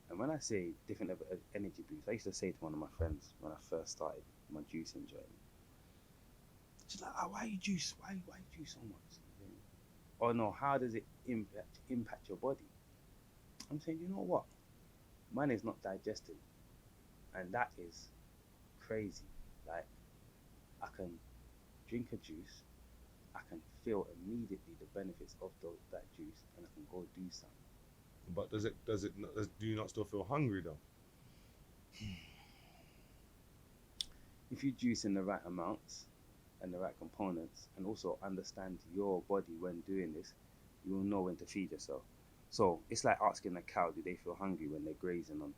Speaker 2: And when I say different level of energy boost, I used to say to one of my friends when I first started my juicing journey, she's like, "Oh, why you juice? Why you juice so much?" Or no, how does it impact your body? I'm saying, you know what? Mine is not digesting, and that is crazy. Like, I can drink a juice, I can feel immediately the benefits of that juice, and I can go do something.
Speaker 1: But do you not still feel hungry though?
Speaker 2: If you juice in the right amounts and the right components, and also understand your body when doing this, you will know when to feed yourself. So it's like asking a cow, do they feel hungry when they're grazing on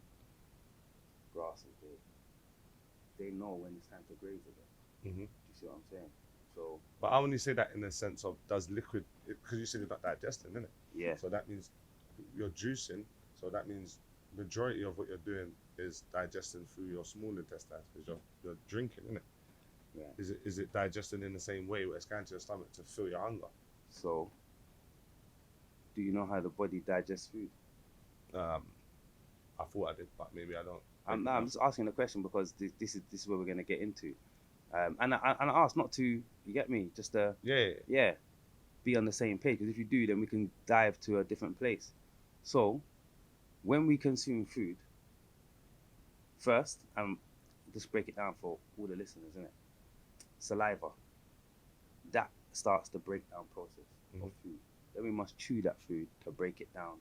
Speaker 2: grass? They know when it's time to graze again. Do you see what I'm saying? So,
Speaker 1: but I only say that in the sense of, does liquid, because you said it's not digesting, isn't it?
Speaker 2: Yeah.
Speaker 1: So that means you're juicing, so that means majority of what you're doing is digesting through your small intestines, because you're drinking, isn't it? Yeah. Is it digesting in the same way where it's going to your stomach to fill your hunger?
Speaker 2: So, do you know how the body digests food?
Speaker 1: I thought I did, but maybe I don't.
Speaker 2: I'm just asking the question because this is where we're going to get into. And I asked not to, you get me, just to be on the same page, because if you do, then we can dive to a different place. So, when we consume food, first, just break it down for all the listeners, isn't it? Saliva, that starts the breakdown process of food. Then we must chew that food to break it down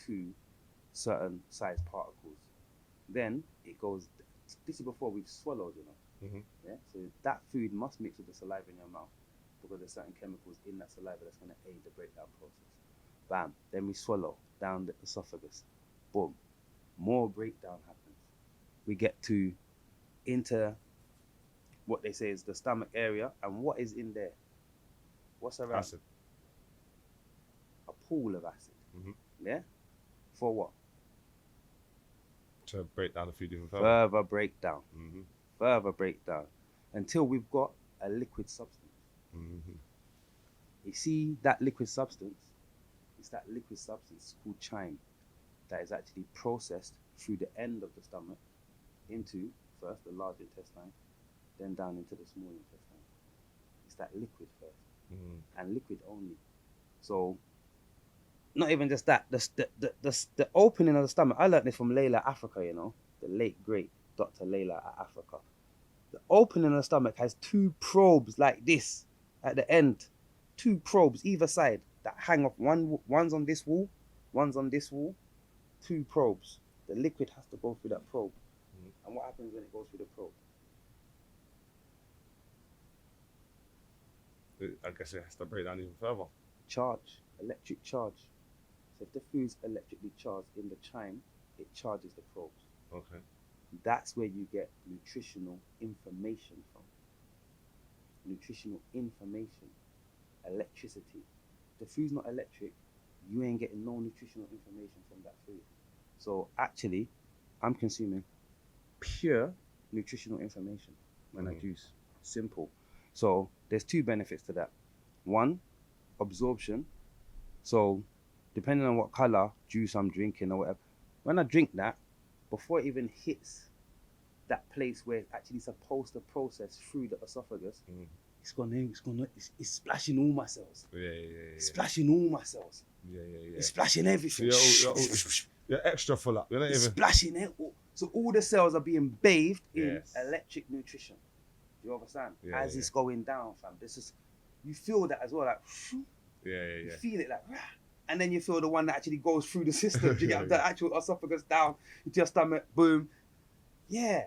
Speaker 2: to certain size particles. Then it goes, this is before we've swallowed, you know. Yeah. So that food must mix with the saliva in your mouth, because there's certain chemicals in that saliva that's going to aid the breakdown process. Bam. Then we swallow down the esophagus. Boom. More breakdown happens. We get into what they say is the stomach area, and what is in there? What's around?
Speaker 1: Acid.
Speaker 2: A pool of acid. Yeah. For what?
Speaker 1: To break down the food even further.
Speaker 2: Further breakdown. Further breakdown, until we've got a liquid substance. You see that liquid substance? It's that liquid substance called chyme that is actually processed through the end of the stomach into first the large intestine, then down into the small intestine. It's that liquid first, and liquid only. So, not even just that. The opening of the stomach. I learned this from Layla Africa. You know, the late great Dr. Layla at Africa. The opening of the stomach has two probes like this at the end, two probes either side that hang off. One's on this wall, one's on this wall. Two probes. The liquid has to go through that probe And what happens when it goes through the probe?
Speaker 1: I guess it has to break down even further.
Speaker 2: Charge, electric charge. So if the food's electrically charged in the chime, it charges the probes.
Speaker 1: Okay.
Speaker 2: That's where you get nutritional information from. Nutritional information, electricity. If the food's not electric, you ain't getting no nutritional information from that food. So actually, I'm consuming pure nutritional information when I juice. Simple. So there's two benefits to that. One, absorption. So depending on what color juice I'm drinking or whatever, when I drink that, before it even hits that place where it's actually supposed to process through the esophagus, it's splashing all my cells. It's splashing all my cells. It's splashing everything.
Speaker 1: You're extra full up. You're not even
Speaker 2: splashing it. So all the cells are being bathed in electric nutrition. Do you understand? As it's going down, fam. This is, you feel that as well, like you feel it like, and then you feel the one that actually goes through the system. You get the actual esophagus down into your stomach, boom. Yeah,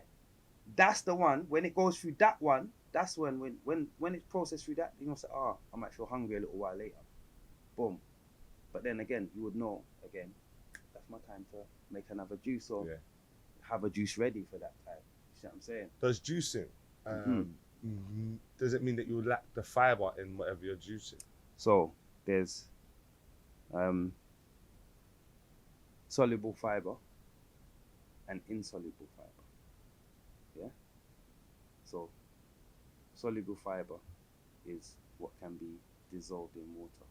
Speaker 2: that's the one. When it goes through that one, that's when it's processed through that, you're gonna say, I might feel hungry a little while later. Boom. But then again, you would know, again, that's my time to make another juice or have a juice ready for that time. You see what I'm saying?
Speaker 1: Does juicing, does it mean that you lack the fiber in whatever you're juicing?
Speaker 2: So there's soluble fiber and insoluble fiber. Yeah? So soluble fiber is what can be dissolved in water.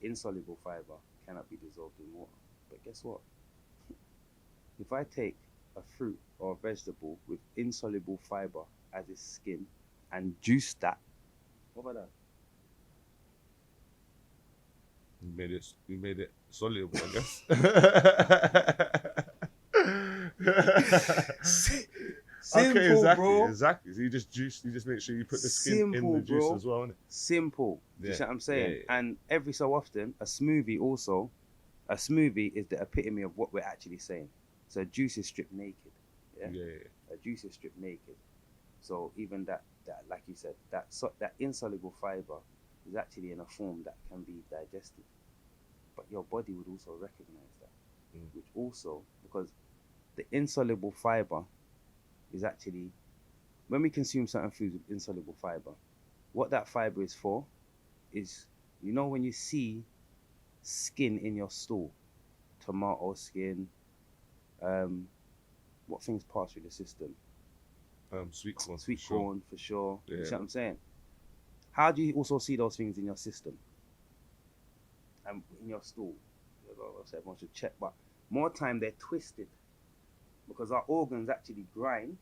Speaker 2: Insoluble fiber cannot be dissolved in water. But guess what? If I take a fruit or a vegetable with insoluble fiber as its skin and juice that, what about that?
Speaker 1: You made it soluble, I guess.
Speaker 2: Simple, bro.
Speaker 1: Exactly. So you just make sure you put the skin in the juice as well, innit?
Speaker 2: Simple. Do you see what I'm saying? And every so often, a smoothie is the epitome of what we're actually saying. So a juice is stripped naked. A juice is stripped naked. So even that like you said, that insoluble fiber is actually in a form that can be digested. But your body would also recognize that. Which also, because the insoluble fiber is actually, when we consume certain foods with insoluble fiber, what that fiber is for is, you know, when you see skin in your stool, tomato skin, what things pass through the system?
Speaker 1: Sweet corn.
Speaker 2: Sweet corn, for sure.
Speaker 1: Yeah.
Speaker 2: You see what I'm saying? How do you also see those things in your system? And in your stool? Everyone should check, but more time they're twisted because our organs actually grind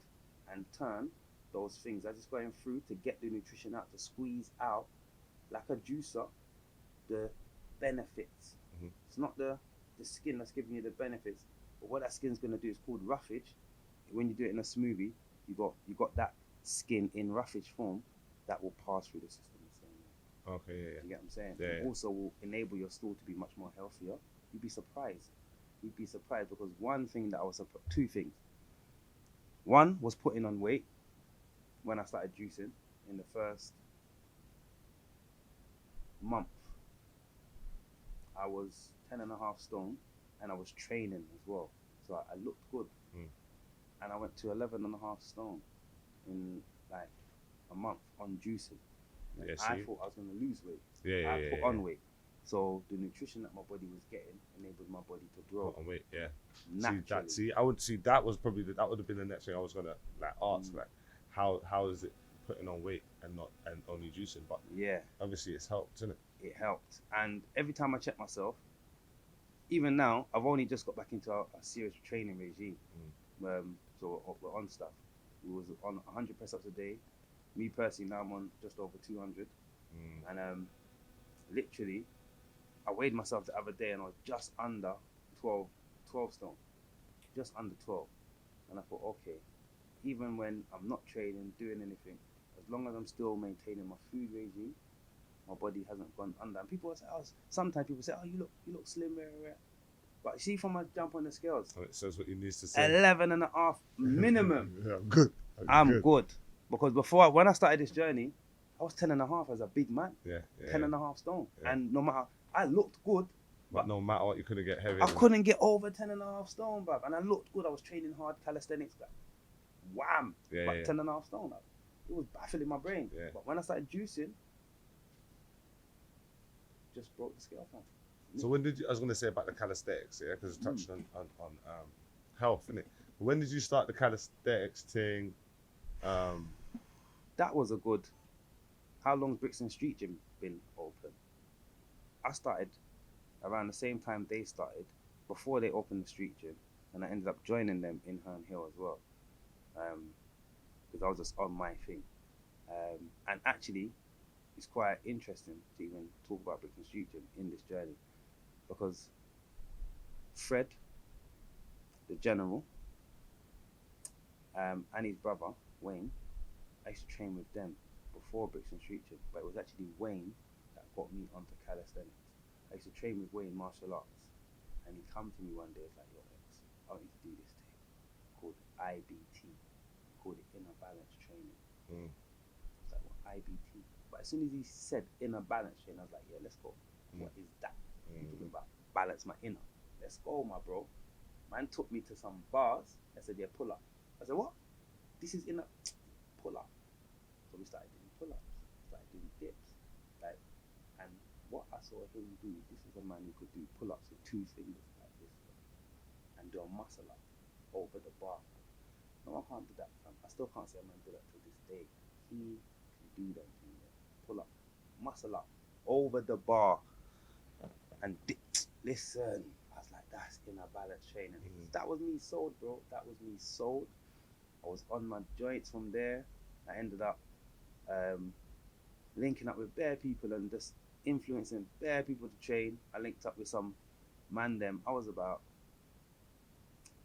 Speaker 2: and turn those things as it's going through to get the nutrition out, to squeeze out, like a juicer, the benefits. It's not the skin that's giving you the benefits, but what that skin's going to do is called roughage. When you do it in a smoothie, you got that skin in roughage form that will pass through the system the same way.
Speaker 1: Okay, yeah.
Speaker 2: You get what I'm saying?
Speaker 1: Yeah.
Speaker 2: It also will enable your stool to be much more healthier. You'd be surprised. Because one thing that I was surprised, two things. One was putting on weight when I started juicing in the first month. I was 10.5 stone and I was training as well. So I looked good. And I went to 11.5 stone in like a month on juicing. I thought I was going to lose weight. I put on weight. So the nutrition that my body was getting enabled my body to grow.
Speaker 1: Put on weight, yeah.
Speaker 2: Naturally.
Speaker 1: I would see that was probably that would have been the next thing I was gonna like ask, like how is it putting on weight and only juicing? But obviously it's helped, isn't it?
Speaker 2: It helped, and every time I check myself, even now I've only just got back into a serious training regime. So we're on stuff. We was on 100 press ups a day. Me personally, now I'm on just over 200, and literally, I weighed myself the other day and I was just under 12 stone, just under 12. And I thought, okay, even when I'm not training, doing anything, as long as I'm still maintaining my food regime, my body hasn't gone under. And people say, sometimes people say, you look slim, rare. But see, from a jump on the scales,
Speaker 1: And it says what he needs to say.
Speaker 2: 11.5 minimum.
Speaker 1: Yeah, I'm good.
Speaker 2: I'm good. Because when I started this journey, I was 10.5 as a big man.
Speaker 1: Yeah.
Speaker 2: 10.5 stone.
Speaker 1: Yeah.
Speaker 2: And no matter, I looked good.
Speaker 1: But no matter what, you couldn't get heavy.
Speaker 2: I couldn't get over 10.5 stone, bruv. And I looked good. I was training hard calisthenics. Like, wham. But 10.5 stone. Like, it was baffling my brain.
Speaker 1: Yeah.
Speaker 2: But when I started juicing, just broke the scale, man.
Speaker 1: So when did you, I was going to say about the calisthenics, yeah, because it's touched on health, innit? When did you start the calisthenics thing?
Speaker 2: That was a good, how long's Brixton Street Gym been open? I started around the same time they started, before they opened the street gym, and I ended up joining them in Herne Hill as well, because I was just on my thing. And actually, it's quite interesting to even talk about Brixton Street Gym in this journey, because Fred, the general, and his brother, Wayne, I used to train with them before Brixton Street Gym, but it was actually Wayne that got me onto calisthenics. I used to train with Wayne martial arts, and he'd come to me one day, it's like, yo, X, I want you to do this thing called IBT, called it Inner Balance Training. It's like, what, IBT? But as soon as he said Inner Balance Training, I was like, yeah, let's go. What is that? He's talking about balance my inner. Let's go, my bro. Man took me to some bars. I said, yeah, pull up. I said, what? This is inner. Pull up. So we started doing pull-ups, started doing dips. Like, and what I saw him do, this is a man who could do pull-ups with 2 fingers like this, and do a muscle up over the bar. No, I can't do that. I still can't say a man do that to this day. He can do them things. Pull up, muscle up over the bar, and listen. I was like, that's Inner Balance Training. That was me sold, bro. That was me sold. I was on my joints from there. I ended up linking up with bare people and just influencing bare people to train. I linked up with some man them. I was about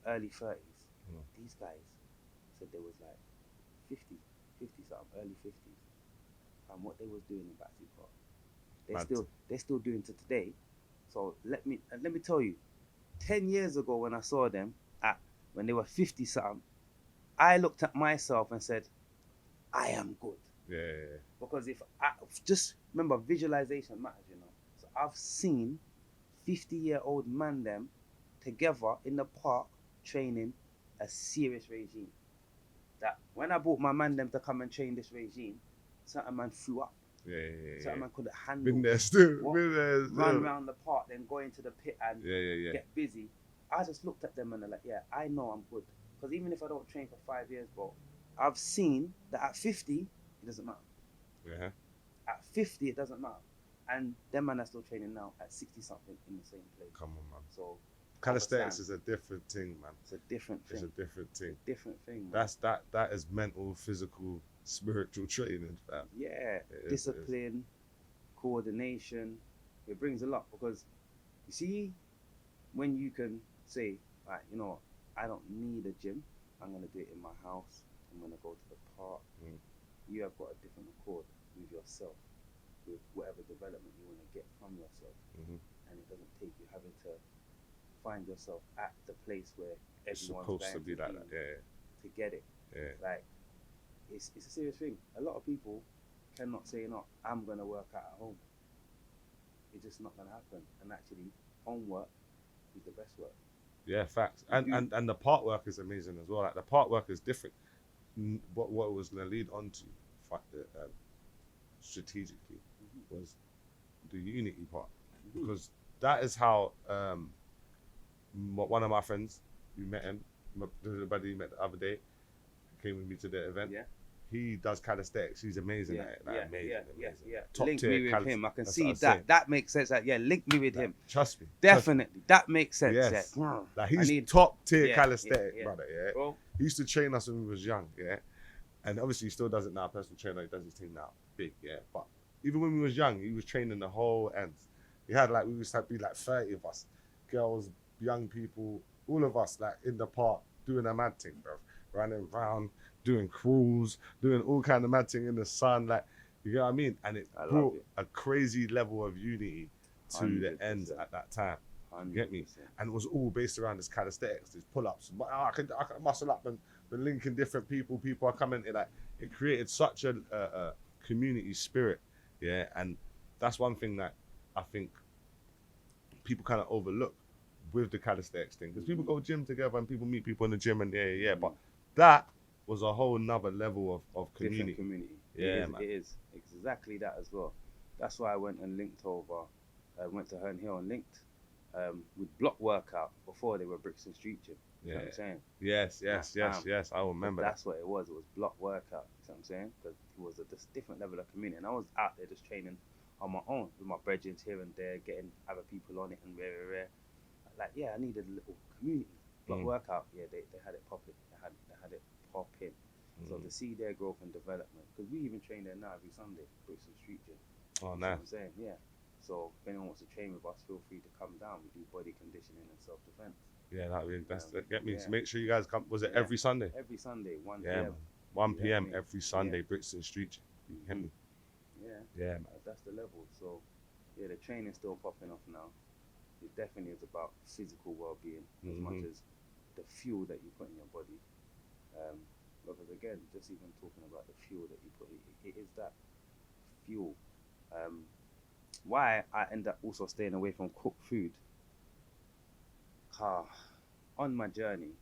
Speaker 2: early 30s. These guys said they was like 50 something, early 50s. And what they was doing in Battersea Park, they're still doing to today. So let me tell you, 10 years ago when I saw them, when they were 50 something, I looked at myself and said, I am good.
Speaker 1: Yeah.
Speaker 2: Because if I just remember, visualization matters, you know. So I've seen 50-year-old man them together in the park training a serious regime. That when I brought my man them to come and train this regime, certain man threw up. Certain man couldn't handle.
Speaker 1: Been there still.
Speaker 2: Run around the park, then go into the pit and get busy. I just looked at them and they're like, yeah, I know I'm good. Because even if I don't train for 5 years, bro, I've seen that at 50, it doesn't matter.
Speaker 1: Yeah.
Speaker 2: At 50, it doesn't matter. And them man are still training now at 60 something in the same place.
Speaker 1: Come on, man.
Speaker 2: So
Speaker 1: calisthenics is a different thing, man.
Speaker 2: It's a different thing.
Speaker 1: It's a different thing.
Speaker 2: It's a different thing, man.
Speaker 1: That is mental, physical, spiritual training, fam.
Speaker 2: Yeah. Discipline, coordination. It brings a lot, because you see, when you can say, right, you know, I don't need a gym. I'm going to do it in my house. I'm going to go to the park. You have got a different accord with yourself, with whatever development you want to get from yourself. And it doesn't take you having to find yourself at the place where everyone's
Speaker 1: supposed to be like that.
Speaker 2: To get it. Like, it's a serious thing. A lot of people cannot say, no, I'm going to work out at home. It's just not going to happen. And actually, homework is the best work.
Speaker 1: Yeah, facts. And the part work is amazing as well. Like, the part work is different. What it was going to lead on to strategically was the unity part. Because that is how one of my friends, you met him, the buddy you met the other day, came with me to the event. He does calisthenics. He's amazing at it. Amazing. Top
Speaker 2: link
Speaker 1: tier
Speaker 2: me with him. I can see that.
Speaker 1: Saying.
Speaker 2: That makes sense. Link me with him.
Speaker 1: Trust me.
Speaker 2: Definitely. That makes sense.
Speaker 1: Yes. Like, he's top tier calisthenic, brother.
Speaker 2: Bro.
Speaker 1: He used to train us when we was young. And obviously he still does it now. Personal trainer, he does his thing now. Big. But even when we was young, he was training the whole ends. He had we used to be 30 of us, girls, young people, all of us in the park doing a mad thing, bro. Running around, doing cruise, doing all kind of mad thing in the sun, you get what I mean? And it brought a crazy level of unity to 100%. The ends at that time. You get me?
Speaker 2: 100%.
Speaker 1: And it was all based around this calisthenics, these pull-ups. I can muscle up and linking different people. People are coming. It created such a community spirit, yeah. And that's one thing that I think people kind of overlook with the calisthenics thing, because people go gym together and people meet people in the gym and yeah. But that was a whole nother level of community.
Speaker 2: Different community.
Speaker 1: Yeah,
Speaker 2: It is exactly that as well. That's why I went and linked over. Went to Herne Hill and linked with block workout before they were Brixton Street Gym. You know what I'm saying?
Speaker 1: Yes. I remember.
Speaker 2: That's what it was. It was block workout. You know what I'm saying? Because it was a just different level of community, and I was out there just training on my own with my brethren here and there, getting other people on it and rare. Like, yeah, I needed a little community block workout. Yeah, they had it popping. They had it popping. So to see their growth and development, because we even train there now every Sunday, Brixton Street Gym.
Speaker 1: Oh, nice.
Speaker 2: You know what I'm saying? Yeah. So if anyone wants to train with us, feel free to come down. We do body conditioning and self-defense.
Speaker 1: Yeah, get me. So make sure you guys come. Was it every Sunday?
Speaker 2: Every Sunday, 1
Speaker 1: Yeah,
Speaker 2: p.m.
Speaker 1: man. 1 p.m.
Speaker 2: Yeah.
Speaker 1: every Sunday, Brixton Street. You get me?
Speaker 2: Yeah,
Speaker 1: man.
Speaker 2: That's the level. So, yeah, the training's still popping off now. It definitely is about physical well-being as much as the fuel that you put in your body. Because again, just even talking about the fuel that you put, it is that fuel. Why I end up also staying away from cooked food. On my journey,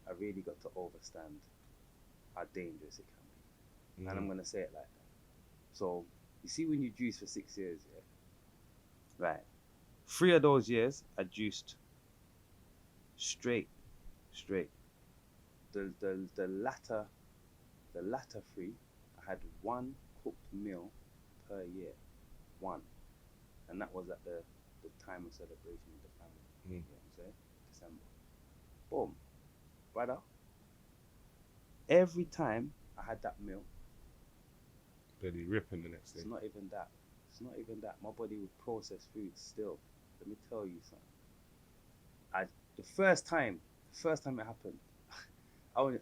Speaker 2: I really got to understand how dangerous it can be. And I'm going to say it like that. So, you see when you juice for 6 years, yeah? Right. 3 of those years, I juiced straight. The latter 3, I had 1 cooked meal per year. 1. And that was at the time of celebration with the family. You know what I'm saying? December. Boom. Brother. Every time I had that meal,
Speaker 1: Bloody ripping the next day.
Speaker 2: It's not even that. My body would process food still. Let me tell you something. The first time it happened, I only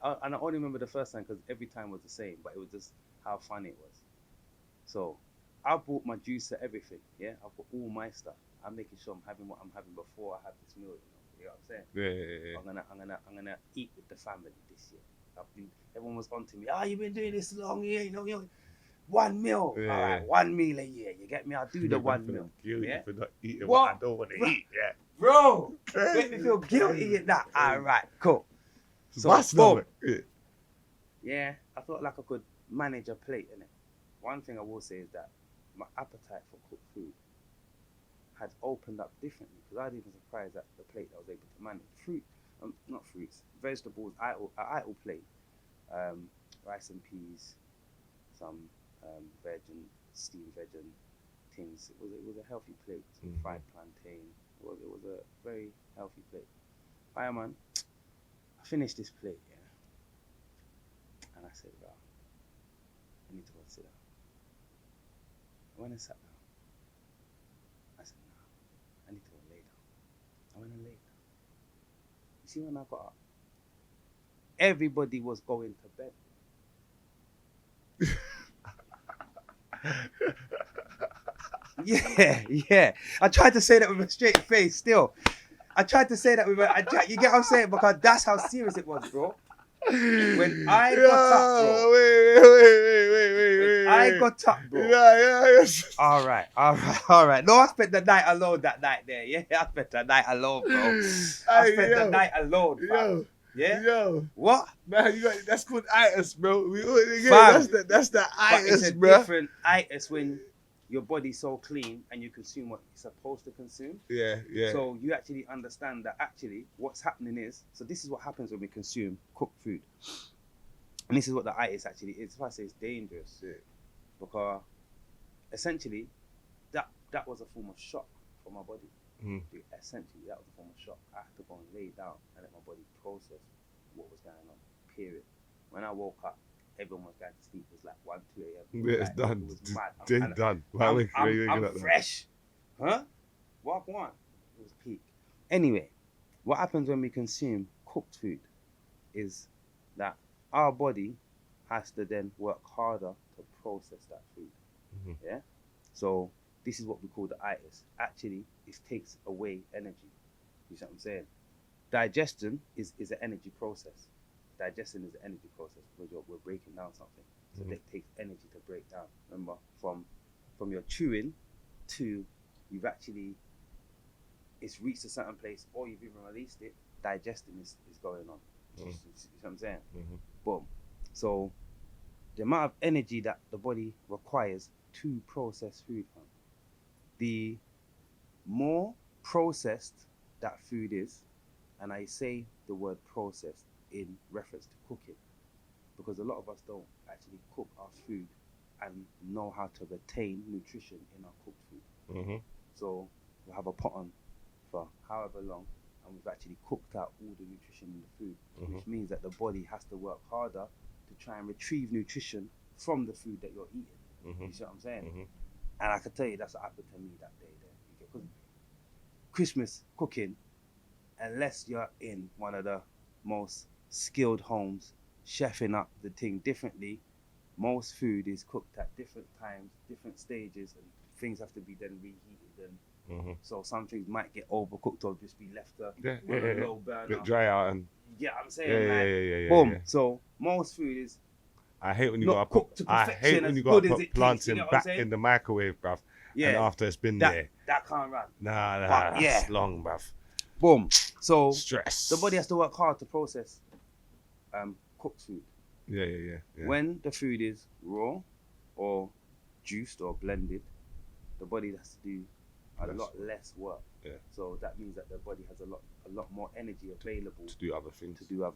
Speaker 2: remember the first time because every time was the same, but it was just how funny it was. So I bought my juicer, everything. Yeah, I've got all my stuff. I'm making sure I'm having what I'm having before I have this meal. You know what I'm saying?
Speaker 1: Yeah.
Speaker 2: I'm gonna eat with the family this year. Everyone was on to me. You've been doing this long, yeah. You know, 1 meal.
Speaker 1: Yeah.
Speaker 2: All right, 1 meal a year. You get me? I'll do the 1 meal.
Speaker 1: Guilty
Speaker 2: yeah?
Speaker 1: for not eating what I don't want to eat. Yeah.
Speaker 2: Bro, make me feel guilty in that. All right, cool. So,
Speaker 1: boom.
Speaker 2: Yeah, I felt like I could manage a plate, innit? One thing I will say is that my appetite for cooked food had opened up differently, because I was even surprised at the plate that I was able to manage. Vegetables, idle plate, rice and peas, some veg and steamed veg and things. It was a healthy plate. Fried plantain. It was a very healthy plate. Alright, man. I finished this plate, yeah, and I said, "Wow, I need to go and sit down." I went and sat down. I said, "Nah, I need to go and lay down." I went and laid down. You see, when I got up, everybody was going to bed. Yeah. I tried to say that with a straight face still. You get what I'm saying? Because that's how serious it was, bro. When I got up, bro.
Speaker 1: Wait.
Speaker 2: I got up, bro.
Speaker 1: Yes.
Speaker 2: All right. No, I spent the night alone that night there. Yeah, I spent the night alone, bro. The night alone, fam. Yeah?
Speaker 1: Yo.
Speaker 2: What?
Speaker 1: Man, that's called itis, bro. That's the
Speaker 2: But
Speaker 1: itis,
Speaker 2: it's a
Speaker 1: bro.
Speaker 2: different itis when your body's so clean and you consume what you're supposed to consume.
Speaker 1: Yeah.
Speaker 2: So you actually understand that actually what's happening is, so this is what happens when we consume cooked food. And this is what the itis actually is. If I say it's dangerous, because essentially that was a form of shock for my body. Essentially, that was a form of shock. I had to go and lay down and let my body process what was going on, period. When I woke up, everyone was going to sleep. It was like 1, 2 a.m.
Speaker 1: Yeah, it's done.
Speaker 2: It was mad.
Speaker 1: Done.
Speaker 2: I'm fresh. Huh? Walk one. It was peak. Anyway, what happens when we consume cooked food is that our body has to then work harder to process that food. Yeah? So this is what we call the itis. Actually, it takes away energy. You see what I'm saying? Digestion is an energy process. Digestion is an energy process because we're breaking down something. So it takes energy to break down. Remember, from your chewing to you've actually, it's reached a certain place or you've even released it, digesting is going on. You see what I'm saying? Boom. So the amount of energy that the body requires to process food, the more processed that food is, and I say the word processed in reference to cooking, because a lot of us don't actually cook our food and know how to retain nutrition in our cooked food. So we'll have a pot on for however long, and we've actually cooked out all the nutrition in the food, which means that the body has to work harder to try and retrieve nutrition from the food that you're eating. You see what I'm saying? And I can tell you that's what happened to me that day there. Because Christmas cooking, unless you're in one of the most skilled homes, chefing up the thing differently, most food is cooked at different times, different stages, and things have to be then reheated. And so some things might get overcooked or just be left on a low burner.
Speaker 1: Bit dry out and.
Speaker 2: Yeah, I'm saying boom. Yeah. So most food is.
Speaker 1: I hate when you gotta put plantain back in the microwave, bruv. Yeah. And after it's been there.
Speaker 2: That can't run.
Speaker 1: Nah, that's long, bruv.
Speaker 2: Boom. So
Speaker 1: stress.
Speaker 2: The body has to work hard to process cooked food.
Speaker 1: Yeah.
Speaker 2: When the food is raw or juiced or blended, the body has to do a lot less work. Yeah. So that means that the body has a lot more energy available
Speaker 1: to do other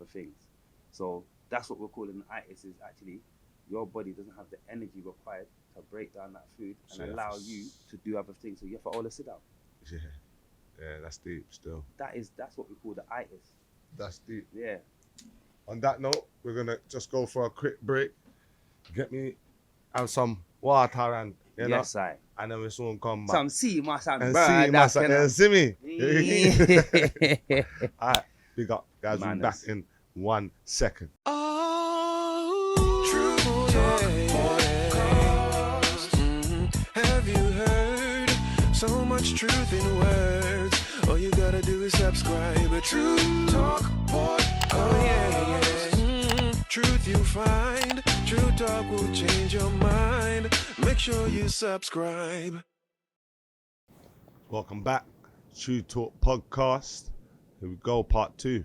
Speaker 1: things.
Speaker 2: So that's what we're calling itis, is actually your body doesn't have the energy required to break down that food and allow you to do other things. So you have to all sit down.
Speaker 1: Yeah, that's deep still.
Speaker 2: That's what we call the itis.
Speaker 1: That's deep.
Speaker 2: Yeah.
Speaker 1: On that note, we're gonna just go for a quick break. Get me and some water and
Speaker 2: yes, I.
Speaker 1: And then we'll soon come back.
Speaker 2: Some sea moss and
Speaker 1: see me. Alright, big up, guys. We'll be back in 1 second.
Speaker 3: Have you heard so much truth in words? All you gotta do is subscribe. A TruuuTalk podcast. Oh yeah. Truth you find. TruuuTalk will change your mind. Make sure you subscribe.
Speaker 1: Welcome back, TruuuTalk podcast. Here we go, part 2.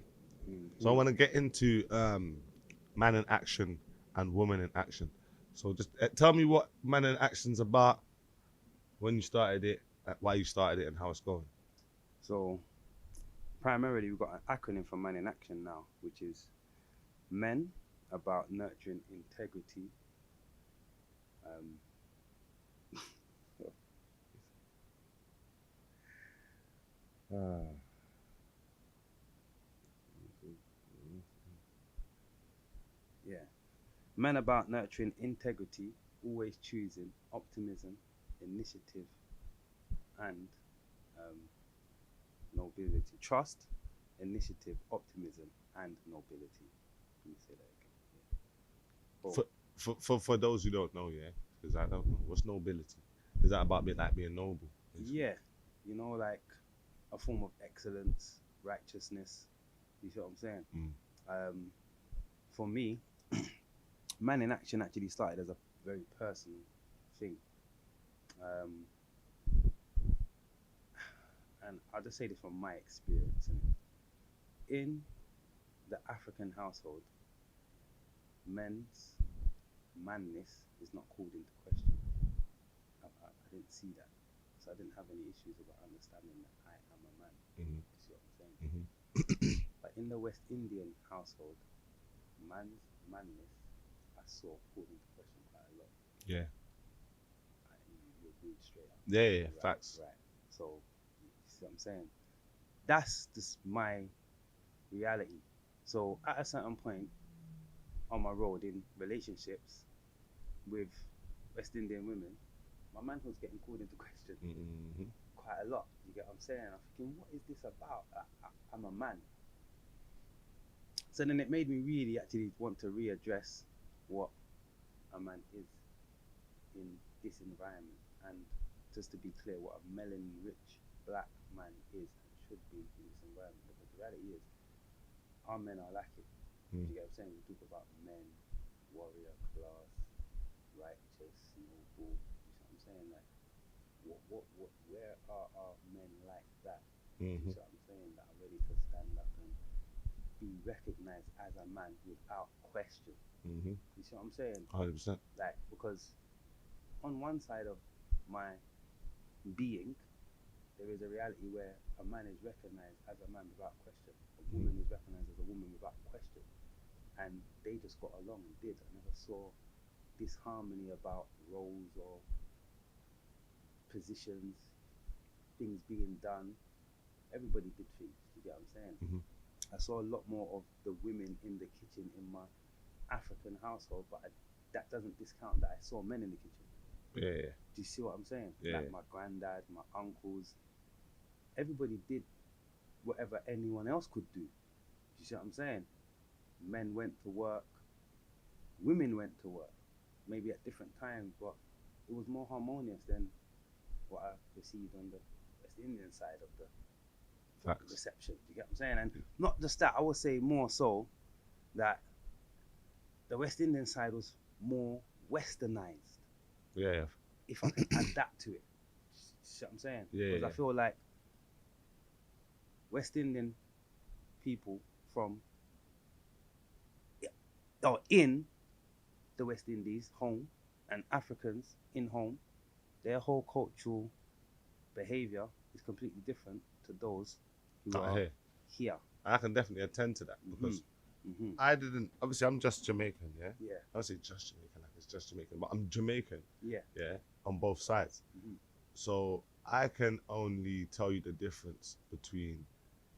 Speaker 1: So I want to get into man in action and woman in action. So just tell me what man in action's about, when you started it, why you started it, and how it's going.
Speaker 2: So primarily we've got an acronym for man in action now, which is men about nurturing integrity. Men about nurturing integrity, always choosing optimism, initiative, and nobility. Trust, initiative, optimism, and nobility. Let me say that again.
Speaker 1: Yeah. For those who don't know, because I don't know, what's nobility? Is that about being noble?
Speaker 2: Yeah, like a form of excellence, righteousness. You see what I'm saying? For me, man in action actually started as a very personal thing. And I'll just say this from my experience. In the African household, men's manness is not called into question. I didn't see that. So I didn't have any issues about understanding that I am a man. You see what I'm saying? But in the West Indian household, man's manness, I saw called into question quite a lot.
Speaker 1: Yeah.
Speaker 2: You agreed straight up.
Speaker 1: Yeah,
Speaker 2: right,
Speaker 1: facts.
Speaker 2: Right. So, you see what I'm saying? That's just my reality. So at a certain point on my road in relationships with West Indian women, my manhood was getting called into question quite a lot. You get what I'm saying? I'm thinking, what is this about? I'm a man. So then it made me really actually want to readdress what a man is in this environment and just to be clear, what a melanin-rich black man is and should be in this environment. Because the reality is, our men are lacking. You get what I'm saying? We talk about men, warrior class, righteous, noble. You see what I'm saying? Like, where are our men like that? You see what I'm saying? That are ready to stand up and be recognized as a man without question. You see what I'm saying?
Speaker 1: 100%.
Speaker 2: Like, because on one side of my being, there is a reality where a man is recognized as a man without question. A woman is recognized as a woman without question. And they just got along and did. I never saw disharmony about roles or positions, things being done. Everybody did things, you get what I'm saying? I saw a lot more of the women in the kitchen in my African household, but that doesn't discount that I saw men in the kitchen.
Speaker 1: Yeah.
Speaker 2: Do you see what I'm saying?
Speaker 1: Yeah.
Speaker 2: Like my granddad, my uncles, everybody did whatever anyone else could do. Do you see what I'm saying? Men went to work, women went to work, maybe at different times, but it was more harmonious than what I received on the West Indian side of the
Speaker 1: Facts.
Speaker 2: reception. You get what I'm saying? And not just that, I would say more so that the West Indian side was more westernized.
Speaker 1: Yeah.
Speaker 2: If I can add that to it. See what I'm saying?
Speaker 1: Yeah.
Speaker 2: Because I feel like West Indian people from or in the West Indies home and Africans in home, their whole cultural behavior is completely different to those who are here.
Speaker 1: I can definitely attend to that because I didn't, obviously I'm just Jamaican, yeah?
Speaker 2: Yeah.
Speaker 1: I would say just Jamaican, like it's just Jamaican, but I'm Jamaican,
Speaker 2: Yeah.
Speaker 1: yeah, on both sides. So I can only tell you the difference between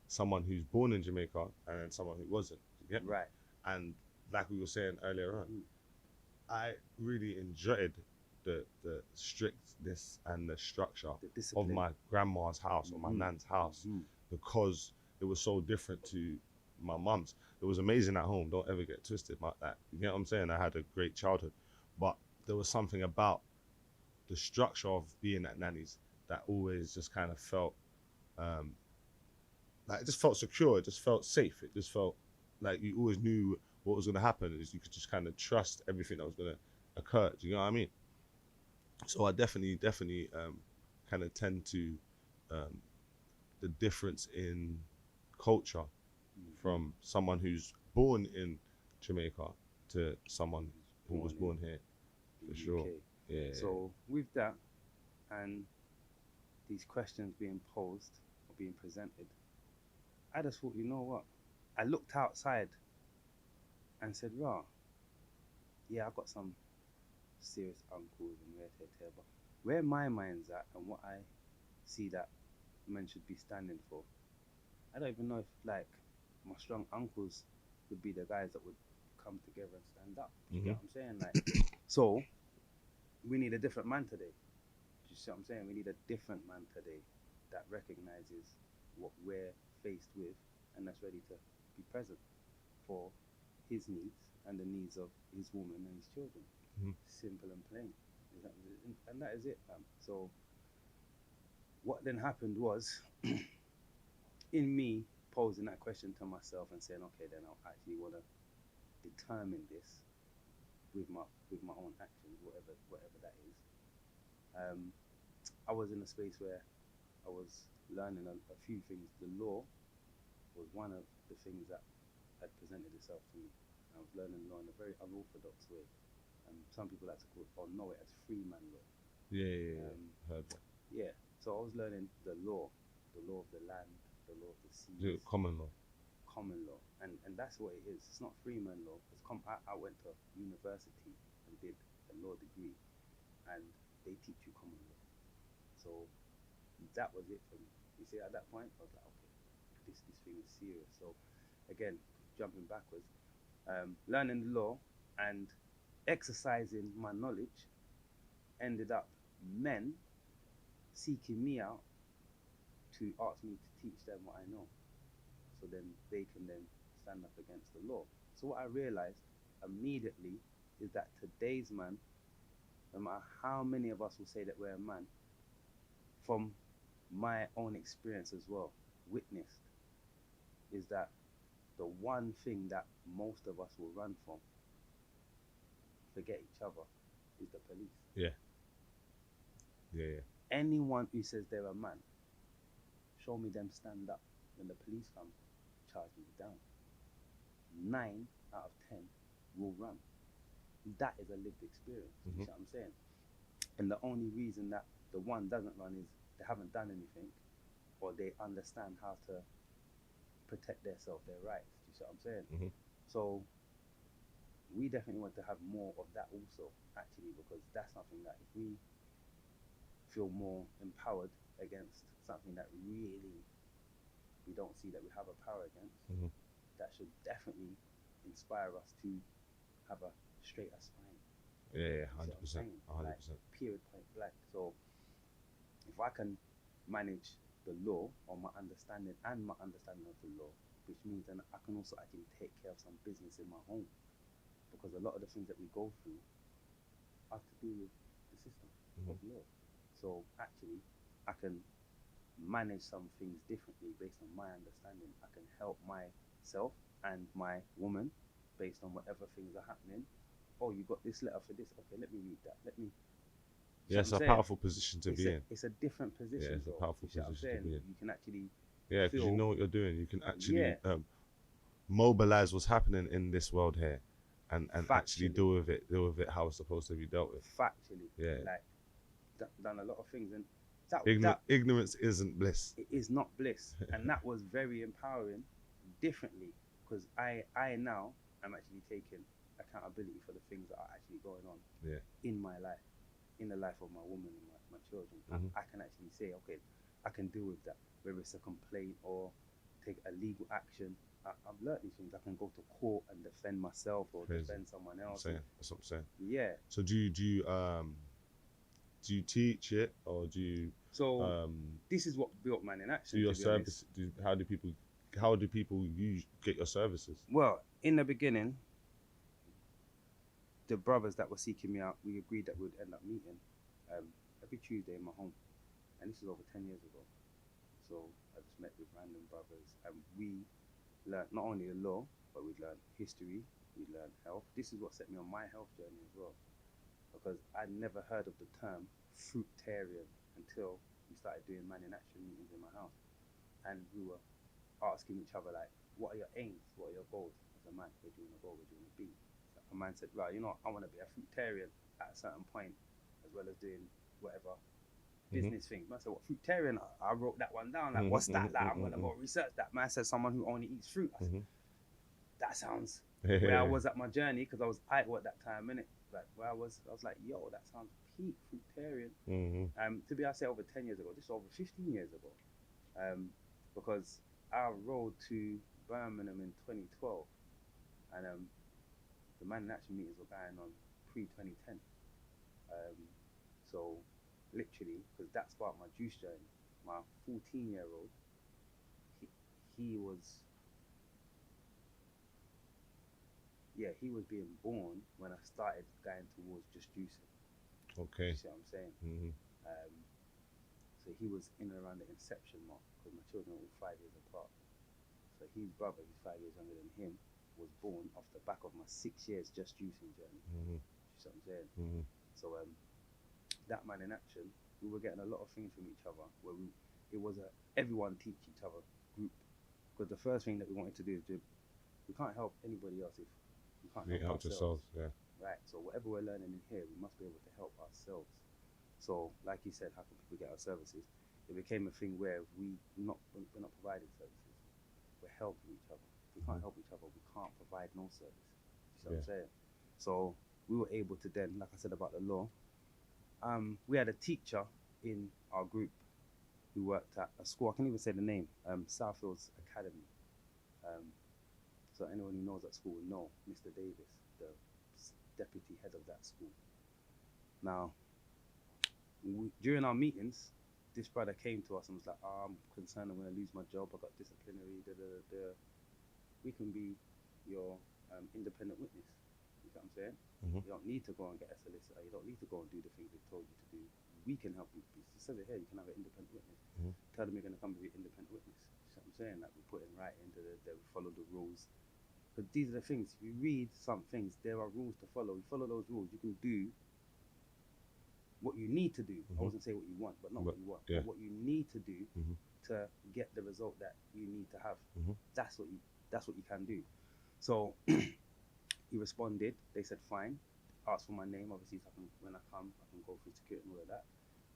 Speaker 1: someone who's born in Jamaica and then someone who wasn't. You get me?
Speaker 2: Right.
Speaker 1: And like we were saying earlier on, I really enjoyed the strictness and the structure of my grandma's house or my nan's house because it was so different to my mum's. It was amazing at home, don't ever get twisted like that. You get what I'm saying? I had a great childhood, but there was something about the structure of being at nanny's that always just kind of felt like it just felt secure, it just felt safe, it just felt like you always knew what was going to happen. Is you could just kind of trust everything that was going to occur. Do you know what I mean? So I definitely kind of tend to the difference in culture from someone who's born in Jamaica to someone who was born here, for sure. Yeah.
Speaker 2: So with that and these questions being posed or being presented, I just thought, you know what? I looked outside and said, "Rah, yeah, I've got some serious uncles and where, but where my mind's at and what I see that men should be standing for, I don't even know if like my strong uncles would be the guys that would come together and stand up. You know what I'm saying? Like, so we need a different man today. Do you see what I'm saying? We need a different man today that recognizes what we're faced with and that's ready to be present for his needs and the needs of his woman and his children. Simple and plain. And that is it, fam. So what then happened was in me posing that question to myself and saying, okay, then I actually want to determine this with my own actions, whatever that is. I was in a space where I was learning a few things. The law was one of the things that had presented itself to me. I was learning law in a very unorthodox way. Some people like to call it or know it as freeman law.
Speaker 1: Heard that.
Speaker 2: Yeah. So I was learning the law of the land, the law of the sea.
Speaker 1: Common law.
Speaker 2: Common law, and that's what it is. It's not freeman law. I went to university and did a law degree, and they teach you common law. So that was it for me. You see, at that point, I was like, okay, this thing is serious. So again, jumping backwards, learning the law and exercising my knowledge ended up men seeking me out to ask me to teach them what I know, so then they can then stand up against the law. So what I realized immediately is that today's man, no matter how many of us will say that we're a man, from my own experience as well, witnessed, is that the one thing that most of us will run from, forget each other, is the police.
Speaker 1: Yeah. Yeah.
Speaker 2: Anyone who says they're a man, show me them stand up when the police come, charge me down. 9 out of 10 will run. That is a lived experience. You see what I'm saying? And the only reason that the one doesn't run is they haven't done anything, or they understand how to protect themselves, their rights. You see what I'm saying? So we definitely want to have more of that also, actually, because that's something that if we feel more empowered against something that really we don't see that we have a power against, that should definitely inspire us to have a straighter spine.
Speaker 1: Yeah, 100%.
Speaker 2: Like, period, point blank. So if I can manage the law, or my understanding of the law, which means then I can also actually take care of some business in my home, because a lot of the things that we go through have to do with the system of law. So actually, I can manage some things differently based on my understanding. I can help myself and my woman based on whatever things are happening. Oh, you got this letter for this. Okay, let me read that. Let me.
Speaker 1: Yeah, it's a powerful position to be in.
Speaker 2: It's a different position.
Speaker 1: Yeah, it's a powerful position to be in.
Speaker 2: You can actually.
Speaker 1: Yeah, because you know what you're doing. You can actually mobilize what's happening in this world here, and actually deal with it how it's supposed to be dealt with.
Speaker 2: Factually.
Speaker 1: Yeah.
Speaker 2: Like, done a lot of things, and
Speaker 1: ignorance isn't bliss.
Speaker 2: It is not bliss. And that was very empowering differently, because I now am actually taking accountability for the things that are actually going on in my life, in the life of my woman and my children. I can actually say, okay, I can deal with that, whether it's a complaint or take a legal action. I've learned these things. I can go to court and defend myself or defend someone else.
Speaker 1: That's what I'm saying.
Speaker 2: Yeah.
Speaker 1: So do you teach it, or do you?
Speaker 2: So this is what built Man in Action.
Speaker 1: Do your service? How do people get your services?
Speaker 2: Well, in the beginning, the brothers that were seeking me out, we agreed that we'd end up meeting every Tuesday in my home, and this is over 10 years ago. So I just met with random brothers, and we learned not only the law, but we learned history, we learned health. This is what set me on my health journey as well, because I'd never heard of the term fruitarian until we started doing Man in Action meetings in my house, and we were asking each other, like, what are your aims, what are your goals as a man? Where do you want to go, where do you want to be? So a man said, right, you know, I want to be a fruitarian at a certain point, as well as doing whatever business thing. Man said, what, fruitarian? I wrote that one down, like, what's that? Like, I'm gonna go research that. Man said, someone who only eats fruit. I said, that sounds where I was at my journey, because I was idle at that time, innit? Like, where I was like, yo, that sounds peak fruitarian. To be, I say, over 10 years ago, this is over 15 years ago, because I rode to Birmingham in 2012, and the Man in Action meetings were going on pre-2010. So literally, because that sparked my juice journey. My 14-year-old, he was being born when I started going towards just juicing.
Speaker 1: Okay.
Speaker 2: You see what I'm saying? So he was in and around the inception mark, because my children are all 5 years apart. So his brother, who's 5 years younger than him, was born off the back of my 6 years just juicing journey. You see what I'm saying? So that Man in Action, we were getting a lot of things from each other, where it was a everyone teach each other group. Because the first thing that we wanted to do is we can't help anybody else if we can't help ourselves.
Speaker 1: Yeah.
Speaker 2: Right. So whatever we're learning in here, we must be able to help ourselves. So, like you said, how can people get our services? It became a thing where we're not providing services. We're helping each other. If we can't help each other, we can't provide no service. You see what I'm saying? So we were able to then, like I said about the law, we had a teacher in our group who worked at a school, I can't even say the name, Southfields Academy. So anyone who knows that school will know Mr. Davis, the deputy head of that school. Now, during our meetings, this brother came to us and was like, I'm concerned I'm going to lose my job, I got disciplinary, we can be your independent witness. You know what I'm saying? You don't need to go and get a solicitor, you don't need to go and do the things they've told you to do. we can help you. It says it here, you can have an independent witness. Tell them you're going to come with an independent witness. You know what I'm saying? Like we put in writing that we follow the rules. But these are the things. If you read some things, there are rules to follow. You follow those rules, you can do what you need to do. I wasn't saying what you want, but not what you want.
Speaker 1: Yeah.
Speaker 2: But what you need to do to get the result that you need to have. That's what you can do. So he responded. They said fine. Asked for my name. Obviously, so when I come, I can go through security and all of that.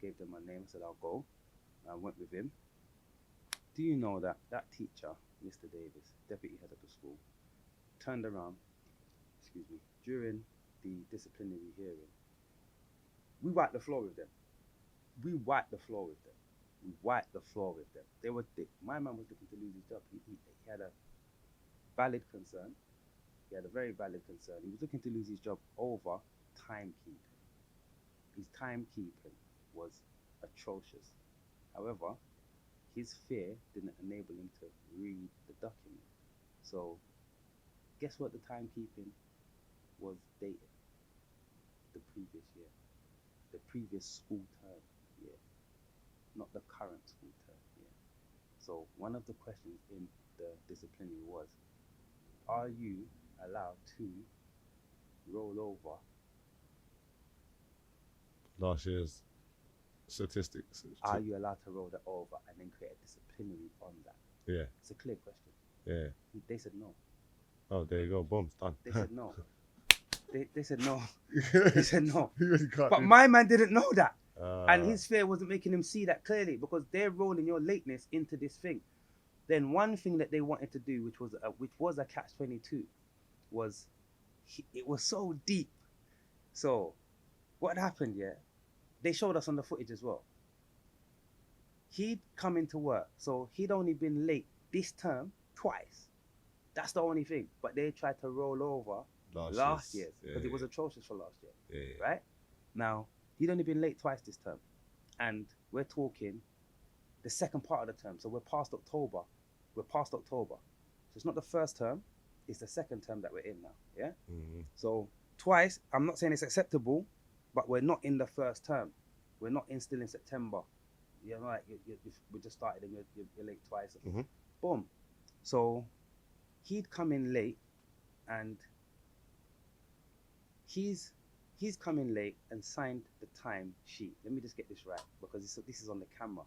Speaker 2: Gave them my name. I said I'll go. I went with him. Do you know that that teacher, Mr. Davis, deputy head of the school, turned around, during the disciplinary hearing, we wiped the floor with them. My man was looking to lose his job. He had a valid concern. He had a very valid concern. He was looking to lose his job over timekeeping. His timekeeping was atrocious. However, his fear didn't enable him to read the document. So, guess what the timekeeping was dated? The previous year. The previous school term year. Not the current school term year. So, one of the questions in the disciplinary was, are you allowed to roll over
Speaker 1: last year's statistics?
Speaker 2: Are you allowed to roll that over and then create a disciplinary on that?
Speaker 1: Yeah.
Speaker 2: It's a clear question.
Speaker 1: Yeah.
Speaker 2: They said no.
Speaker 1: Oh, there you go. Boom, it's done.
Speaker 2: They said no. They said no. They said no.
Speaker 1: You really can't
Speaker 2: But
Speaker 1: do
Speaker 2: my man didn't know that.
Speaker 1: that.
Speaker 2: And his fear wasn't making him see that clearly because they're rolling your lateness into this thing. Then one thing that they wanted to do, which was a catch-22, was it was so deep. So what happened, yeah, they showed us on the footage as well. He'd come into work, so he'd only been late this term twice. That's the only thing. But they tried to roll over last year's because it was atrocious for last year.
Speaker 1: Yeah.
Speaker 2: Right? Now, he'd only been late twice this term. And we're talking the second part of the term. So we're past October. So it's not the first term, it's the second term that we're in now. Yeah? So twice, I'm not saying it's acceptable, but we're not in the first term. We're not in still in September. You know, like we just started and you're late twice. Boom. So he'd come in late and he's come in late and signed the time sheet. Let me just get this right because this is on the camera.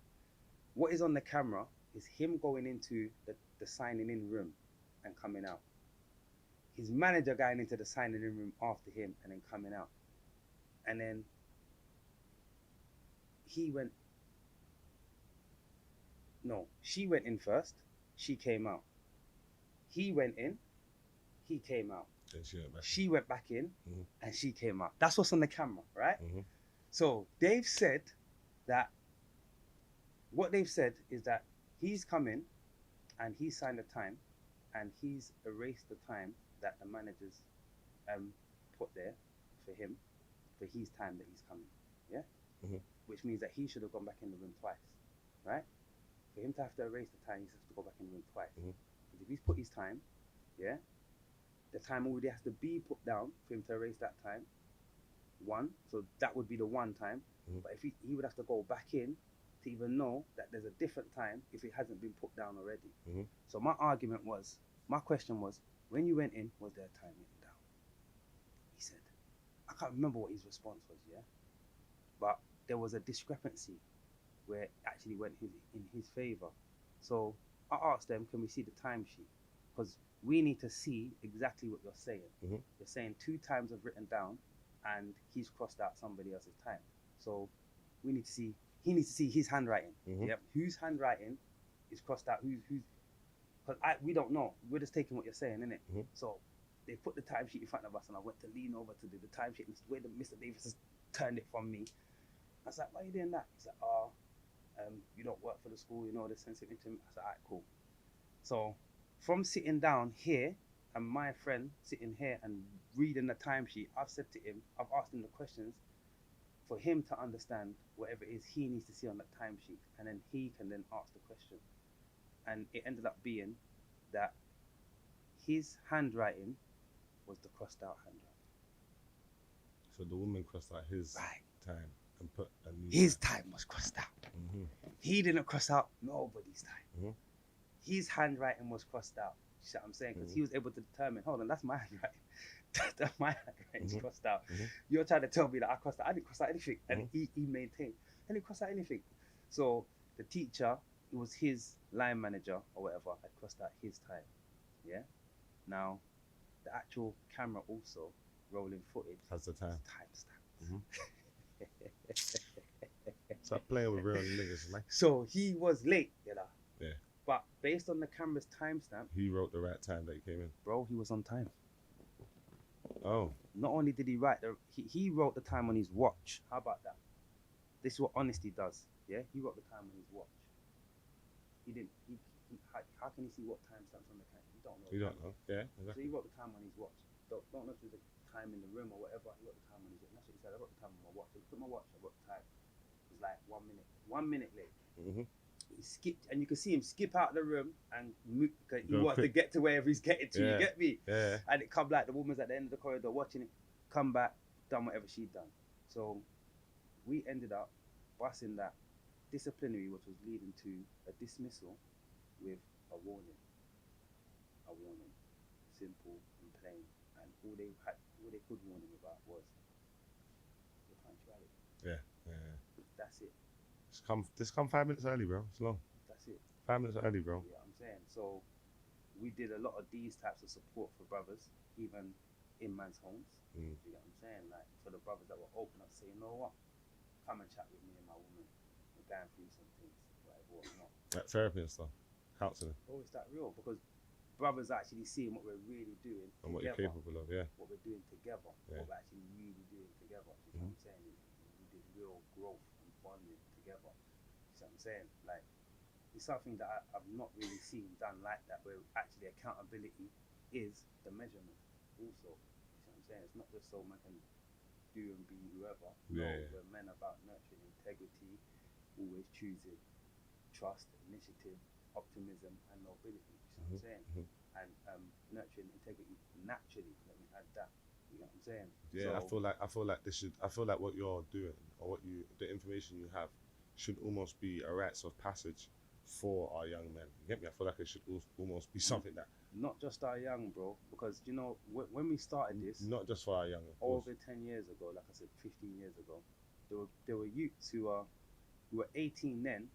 Speaker 2: What is on the camera is him going into the signing in room and coming out. His manager going into the signing in room after him and then coming out. And then she went in first, she came out. He went in, he came out. She went back in and she came out. That's what's on the camera, right? So they've said that, what they've said is that he's come in and he signed the time and he's erased the time that the managers put there for him, for his time that he's coming, yeah? Which means that he should have gone back in the room twice, right? For him to have to erase the time, he has to go back in the room twice. Because if he's put his time, yeah, the time already has to be put down for him to erase that time, one, so that would be the one time. But if he would have to go back in to even know that there's a different time if it hasn't been put down already. So my question was, when you went in, was there a time written down? He said, I can't remember what his response was, yeah? But there was a discrepancy where it actually went in his favor. So I asked them, can we see the timesheet? Because we need to see exactly what you're saying. You're saying 2 times have written down and he's crossed out somebody else's time. So he needs to see his handwriting. Yep. Whose handwriting is crossed out? Who's? Because we don't know. We're just taking what you're saying, innit? So they put the timesheet in front of us, and I went to lean over to do the timesheet, and the way that Mr. Davis has turned it from me, I was like, "Why are you doing that?" He's like, you don't work for the school, you know, the sensitive to him. I said, "Alright, cool." So from sitting down here and my friend sitting here and reading the timesheet, I've said to him, I've asked him the questions for him to understand whatever it is he needs to see on that timesheet, and then he can then ask the question. And it ended up being that his handwriting was the crossed out handwriting.
Speaker 1: So the woman crossed out his time. And put a new
Speaker 2: His time was crossed out.
Speaker 1: Mhm.
Speaker 2: He didn't cross out nobody's time.
Speaker 1: Mhm.
Speaker 2: His handwriting was crossed out. You see what I'm saying? Because
Speaker 1: Mhm.
Speaker 2: he was able to determine, hold on, that's my handwriting. That's my handwriting's
Speaker 1: Mhm.
Speaker 2: crossed out.
Speaker 1: Mhm.
Speaker 2: You're trying to tell me that I crossed out. I didn't cross out anything. And
Speaker 1: Mhm.
Speaker 2: he maintained. I didn't cross out anything. So the teacher, it was his line manager or whatever, had crossed out his time. Yeah? Now, the actual camera also, rolling footage,
Speaker 1: Has the time.
Speaker 2: timestamp.
Speaker 1: Mhm. Stop playing with real niggas, man.
Speaker 2: So he was late, you know.
Speaker 1: Yeah.
Speaker 2: But based on the camera's timestamp,
Speaker 1: He wrote the right time that he came in.
Speaker 2: bro, he was on time.
Speaker 1: Oh.
Speaker 2: Not only did he write he wrote the time on his watch. How about that? This is what honesty does. Yeah, he wrote the time on his watch. He didn't. How can he see what timestamps on the camera? You don't know.
Speaker 1: You don't know. Yeah.
Speaker 2: So
Speaker 1: Exactly.
Speaker 2: he wrote the time on his watch. Don't know if there's a time in the room or whatever. He wrote the time on his watch. And that's what he said. I wrote the time on my watch. I looked at my watch. I wrote the time. It was like 1 minute. 1 minute late.
Speaker 1: Mhm.
Speaker 2: He skipped, and you can see him skip out the room and move because he
Speaker 1: Go
Speaker 2: wants to
Speaker 1: quick.
Speaker 2: get to wherever he's getting to.
Speaker 1: Yeah.
Speaker 2: You get me?
Speaker 1: Yeah.
Speaker 2: And it come like the woman's at the end of the corridor watching it, come back, done whatever she'd done. So we ended up busting that disciplinary, which was leading to a dismissal with a warning. A warning. Simple and plain. And all they could warn him about was the punctuality.
Speaker 1: Yeah.
Speaker 2: That's it.
Speaker 1: Just come 5 minutes early, bro. It's long.
Speaker 2: That's it.
Speaker 1: 5 minutes early, bro.
Speaker 2: You know what I'm saying? So we did a lot of these types of support for brothers, even in man's homes.
Speaker 1: Mm.
Speaker 2: You know what I'm saying? Like for the brothers that were open up, say, you know what? Come and chat with me and my woman. We're going through some things, whatever.
Speaker 1: Like therapy and stuff. Counselling.
Speaker 2: Always that real because brothers actually seeing what we're really doing
Speaker 1: And what you're
Speaker 2: together,
Speaker 1: capable of, yeah.
Speaker 2: what we're doing together,
Speaker 1: Yeah.
Speaker 2: what we're actually really doing together. You know what I'm saying? We did real growth and bonding together. You know what I'm saying? Like it's something that I've not really seen done like that, where actually accountability is the measurement. Also, you know what I'm saying? It's not just so man can do and be whoever.
Speaker 1: Yeah.
Speaker 2: No, we're men about nurturing integrity, always choosing trust, initiative, optimism, and nobility. You know what I'm saying? And nurturing integrity naturally. Let me add that. You know what I'm saying?
Speaker 1: Yeah,
Speaker 2: So,
Speaker 1: I feel like what you're doing or the information you have should almost be a rites of passage for our young men. You get me? I feel like it should almost be something that
Speaker 2: not just our young, bro, because you know when we started this,
Speaker 1: not just for our young, of course.
Speaker 2: over 10 years ago, like I said, 15 years ago, there were youths who were 18 then,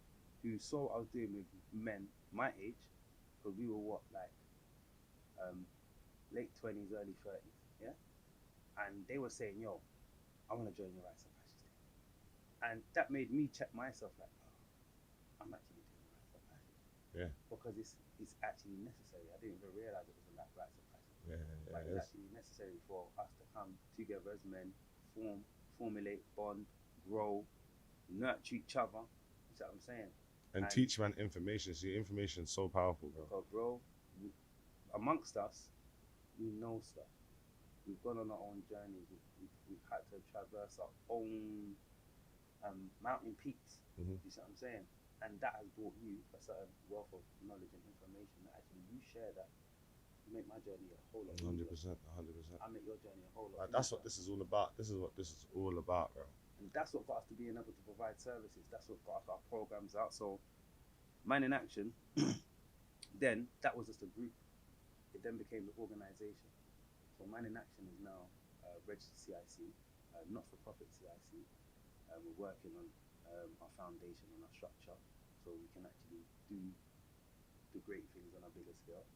Speaker 2: who saw what I was doing with men my age, because we were late 20s, early 30s, yeah, and they were saying, "Yo, I want to join your rights of passage team," and that made me check myself, like, oh, I'm actually doing rights of passage,
Speaker 1: Yeah.
Speaker 2: because it's actually necessary. I didn't even realize it was a rights of passage.
Speaker 1: Yeah,
Speaker 2: But
Speaker 1: it
Speaker 2: it's
Speaker 1: is.
Speaker 2: actually necessary for us to come together as men, formulate, bond, grow, nurture each other. You see what I'm saying?
Speaker 1: And teach man information. See, information is so powerful, bro.
Speaker 2: Because, bro, amongst us, we know stuff. We've gone on our own journeys. We've had to traverse our own mountain peaks.
Speaker 1: Mhm.
Speaker 2: You see what I'm saying? And that has brought you a certain wealth of knowledge and information that actually you share that. You make my journey a whole lot easier.
Speaker 1: 100%, 100%.
Speaker 2: I make your journey a whole lot
Speaker 1: Like, that's
Speaker 2: easier.
Speaker 1: what this is all about. This is what this is all about, bro.
Speaker 2: And that's what got us to being able to provide services. That's what got our programs out. So, Man in Action, then that was just a group. It then became the organization. So, Man in Action is now registered CIC, not-for-profit CIC. We're working on our foundation and our structure, so we can actually do the great things on a bigger scale.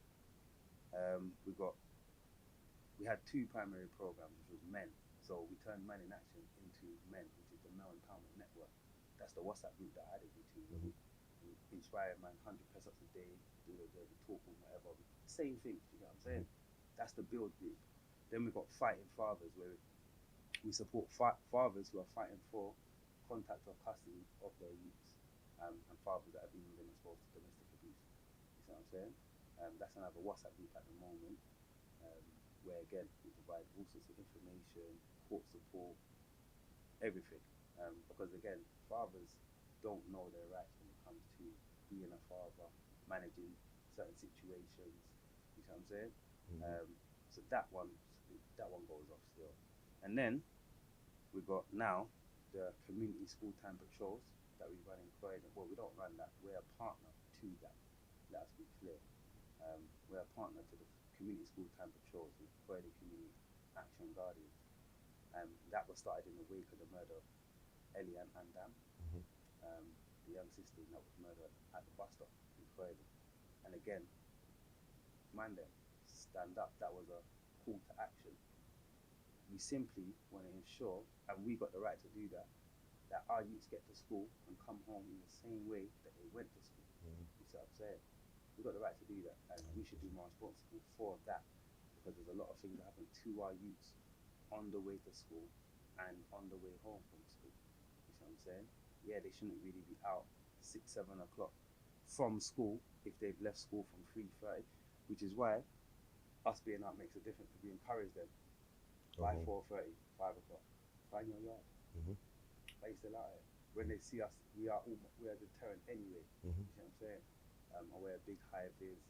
Speaker 2: We had two primary programs, which was men. So we turned Man in Action into Men, which is the Male Empowerment Network. That's the WhatsApp group that I added you to. We inspire man 100 press ups a day, do the talk or whatever. Same thing, you know what I'm saying? That's the build group. Then we've got Fighting Fathers, where we support fathers who are fighting for contact or custody of their youths, and fathers that have been exposed to domestic abuse. You see what I'm saying? That's another WhatsApp group at the moment, where again we provide all sorts of information, court support, everything. Because again, fathers don't know their rights when it comes to being a father, managing certain situations. You see what I'm saying? So that one goes off still. And then we got now the community school time patrols that we run in Croydon. Well, we don't run that. We're a partner to that. Let us be clear. We're a partner to the community school time patrols with Croydon Community Action Guardians. That was started in the wake of the murder of Ellie and Andam, the young sister that was murdered at the bus stop in Croydon. And again, man, them stand up. That was a call to action. We simply want to ensure, and we got the right to do that, that our youths get to school and come home in the same way that they went to school. You see what I'm saying? We've got the right to do that, and we should be more responsible for that, because there's a lot of things that happen to our youths on the way to school and on the way home from school. You see what I'm saying? Yeah, they shouldn't really be out 6, 7 o'clock from school if they've left school from 3:30, which is why us being out makes a difference. We encourage them by 4:30, 5 o'clock. Find your yard. Why you still out here? When they see us, we are deterrent anyway. You see what I'm saying? I wear big high vis,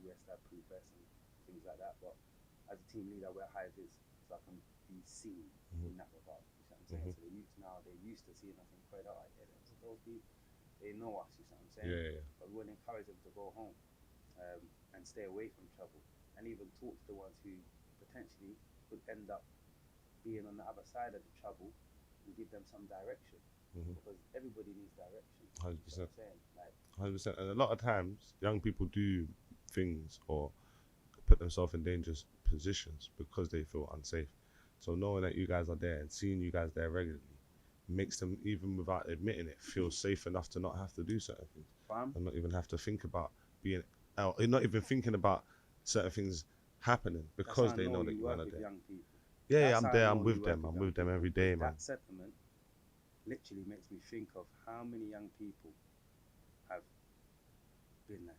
Speaker 2: wear stab-proof vests and things like that. But as a team leader, I wear high vis so I can be seen in that regard. You see what I'm saying? So the youth now, they're used to seeing us in Croydon. So those people, they know us. You see what I'm saying? But we want to encourage them to go home and stay away from trouble, and even talk to the ones who potentially could end up being on the other side of the trouble, and give them some direction. Because everybody needs direction.
Speaker 1: 100%.
Speaker 2: Like,
Speaker 1: 100%. And a lot of times, young people do things or put themselves in dangerous positions because they feel unsafe. So knowing that you guys are there and seeing you guys there regularly makes them, even without admitting it, feel safe enough to not have to do certain things. And not even have to think about being out, not even thinking about certain things happening because they know that you are there.
Speaker 2: Young people.
Speaker 1: Yeah, I'm there, I'm with them. I'm with them every day, man.
Speaker 2: That sentiment literally makes me think of how many young people have been like,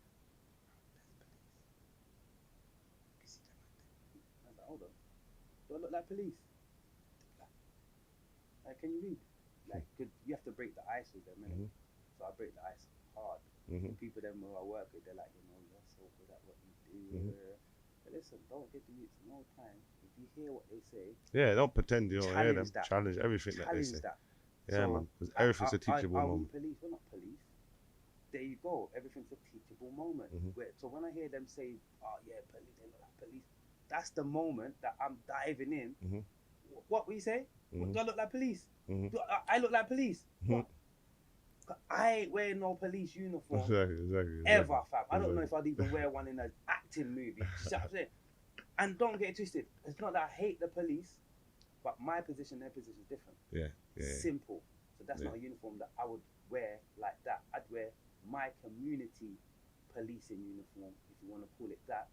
Speaker 2: there's police. I was like, hold on. Do I look like police? Like, can you read? Like, you have to break the ice with them, innit? So I break the ice hard. And people then who I work with, they're like, you're so good at what you do. But listen, don't give the youths no time. If you hear what they say,
Speaker 1: don't pretend you don't hear them.
Speaker 2: That.
Speaker 1: Challenge everything that they say.
Speaker 2: That.
Speaker 1: Yeah,
Speaker 2: so
Speaker 1: man, because everything's a teachable moment.
Speaker 2: Police? We're not police. There you go. Everything's a teachable moment. So when I hear them say, "Oh yeah, police," they look like police. That's the moment that I'm diving in. What we say? Do I look like police? Do I look like police? What? I ain't wearing no police uniform.
Speaker 1: Exactly.
Speaker 2: Ever, fam. I don't know if I'd even wear one in an acting movie. You see what I'm saying? And don't get it twisted. It's not that I hate the police, but my position, their position is different.
Speaker 1: Yeah.
Speaker 2: Simple. So that's not a uniform that I would wear like that. I'd wear my community policing uniform, if you want to call it that.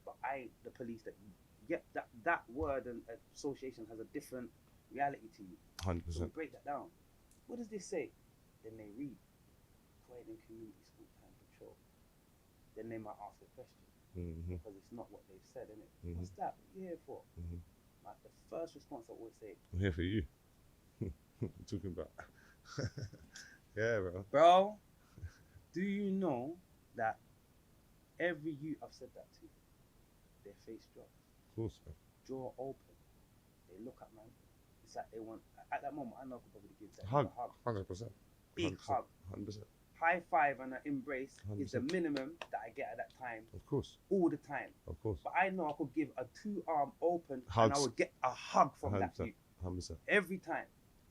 Speaker 2: But I ain't the police that that word and association has a different reality to you.
Speaker 1: 100%.
Speaker 2: So we break that down. What does this say? Then they read Croydon Community School Time Patrol. Then they might ask a question because it's not what they've said, innit? What's that? What are you here for? Like the first response I always say,
Speaker 1: I'm here for you. What are you talking about? Yeah, bro.
Speaker 2: Bro, do you know that every youth I've said that to, their face drops.
Speaker 1: Of course, man.
Speaker 2: Jaw open. They look at man. It's like they want, at that moment, I know I could probably give that
Speaker 1: Hug.
Speaker 2: a hug.
Speaker 1: 100%.
Speaker 2: Big hug.
Speaker 1: 100%.
Speaker 2: High five and an embrace
Speaker 1: 100%.
Speaker 2: is the minimum that I get at that time.
Speaker 1: Of course.
Speaker 2: All the time.
Speaker 1: Of course.
Speaker 2: But I know I could give a 2-arm open
Speaker 1: Hugs.
Speaker 2: and I would get a hug from
Speaker 1: 100%.
Speaker 2: that youth.
Speaker 1: 100%.
Speaker 2: Every time.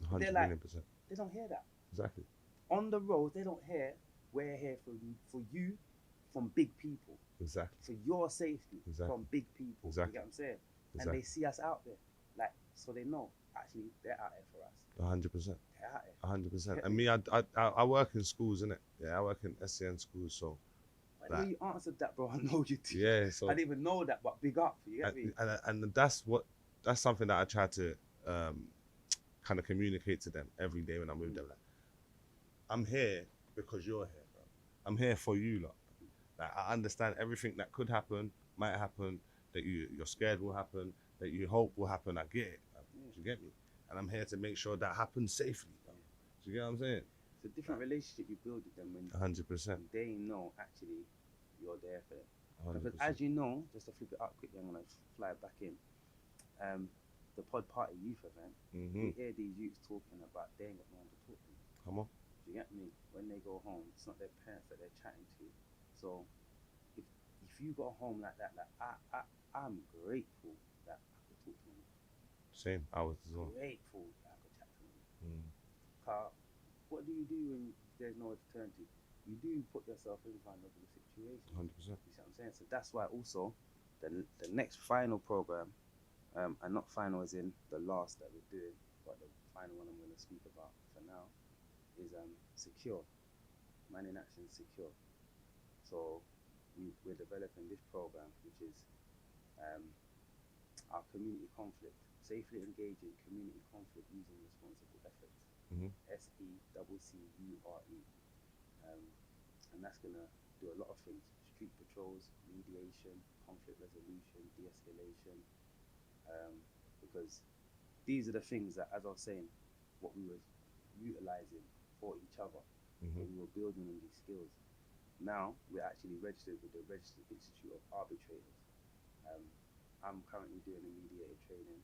Speaker 1: 100
Speaker 2: They're like,
Speaker 1: million %.
Speaker 2: they don't hear that.
Speaker 1: Exactly.
Speaker 2: On the road, they don't hear, we're here for you from big people.
Speaker 1: Exactly.
Speaker 2: For your safety from big people.
Speaker 1: Exactly.
Speaker 2: You get what I'm saying?
Speaker 1: Exactly.
Speaker 2: And they see us out there. Like, so they know, actually, they're out here for us.
Speaker 1: 100%.
Speaker 2: They're out here.
Speaker 1: 100%. And me, I work in schools, innit? Yeah, I work in SCN schools, so.
Speaker 2: By the way you answered that, bro, I know you do.
Speaker 1: Yeah, so.
Speaker 2: I didn't even know that, but big up. You get me?
Speaker 1: And that's something that I try to kind of communicate to them every day when I'm with them. Like, I'm here because you're here, bro. I'm here for you, lot. Like, I understand everything that could happen, might happen, that you're scared will happen, that you hope will happen. I get it. Do you get me? And I'm here to make sure that happens safely. Bro. Do you get what I'm saying?
Speaker 2: It's a different relationship you build with them when
Speaker 1: 100%.
Speaker 2: they know actually you're there for them.
Speaker 1: 100%.
Speaker 2: Because as you know, just to flip it up quickly, I'm gonna fly it back in. the Pod Party youth event,
Speaker 1: Mm-hmm.
Speaker 2: you hear these youths talking about they ain't got no one to talk to.
Speaker 1: Come on.
Speaker 2: Do you get me? When they go home, it's not their parents that they're chatting to. So if you got a home like that, like I'm grateful that I could talk to them.
Speaker 1: Same. I was as well.
Speaker 2: Grateful that I could chat to them.
Speaker 1: Mm.
Speaker 2: What do you do when there's nowhere to turn to? You do put yourself in vulnerable situations.
Speaker 1: 100%.
Speaker 2: You see what I'm saying? So that's why also the next final program, and not final as in the last that we're doing, but the final one I'm going to speak about for now is secure. Man in Action Secure. So we're developing this program, which is our community conflict, safely engaging community conflict using responsible efforts.
Speaker 1: Mm-hmm.
Speaker 2: SECCURE. And that's going to do a lot of things: street patrols, mediation, conflict resolution, de-escalation, because these are the things that, as I was saying, what we were utilizing for each other, when we were building on these skills. Now we're actually registered with the Registered Institute of Arbitrators. I'm currently doing a mediator training.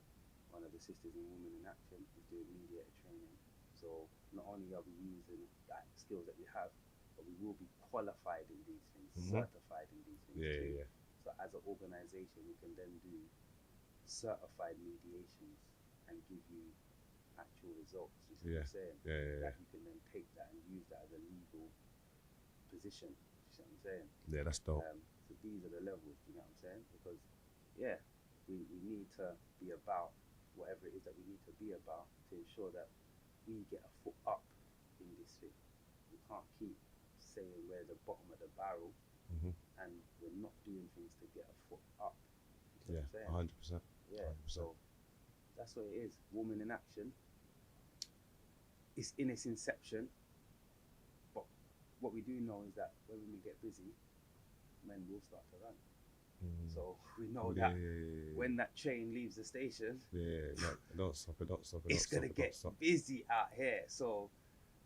Speaker 2: One of the sisters in Women in Action is doing mediator training. So not only are we using that skills that we have, but we will be qualified in these things, certified in these things too.
Speaker 1: Yeah.
Speaker 2: So as an organization, we can then do certified mediations and give you actual results. You see what I'm saying?
Speaker 1: Yeah.
Speaker 2: That you can then take that and use that as a legal position. You see what I'm saying?
Speaker 1: Yeah, that's dope.
Speaker 2: So these are the levels, you know what I'm saying? Because we need to be about whatever it is that we need to be about to ensure that we get a foot up in this thing. We can't keep saying we're the bottom of the barrel and we're not doing things to get a foot up. You know what I'm saying?
Speaker 1: 100%.
Speaker 2: Yeah,
Speaker 1: 100%.
Speaker 2: so that's what it is. Woman in Action. It's in its inception, but what we do know is that when we get busy, men will start to run. So we know that when that train leaves the station,
Speaker 1: don't stop it.
Speaker 2: It's gonna get busy out here. So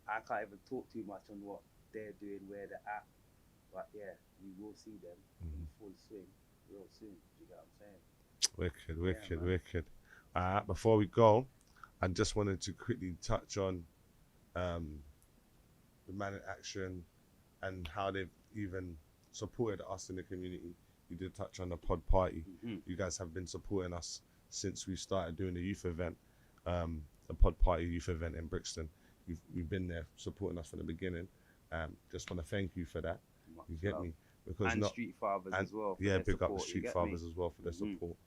Speaker 2: I can't even talk too much on what they're doing, where they're at. But yeah, we will see them in full swing real soon. You get what I'm saying?
Speaker 1: Wicked. Before we go, I just wanted to quickly touch on the Man in Action and how they've even supported us in the community. You did touch on the Pod Party. You guys have been supporting us since we started doing the youth event, the Pod Party youth event in Brixton. You've been there supporting us from the beginning. Just want to thank you for that. You get me? Because
Speaker 2: and Street Fathers as well.
Speaker 1: Yeah, big up the Street Fathers as well for their support.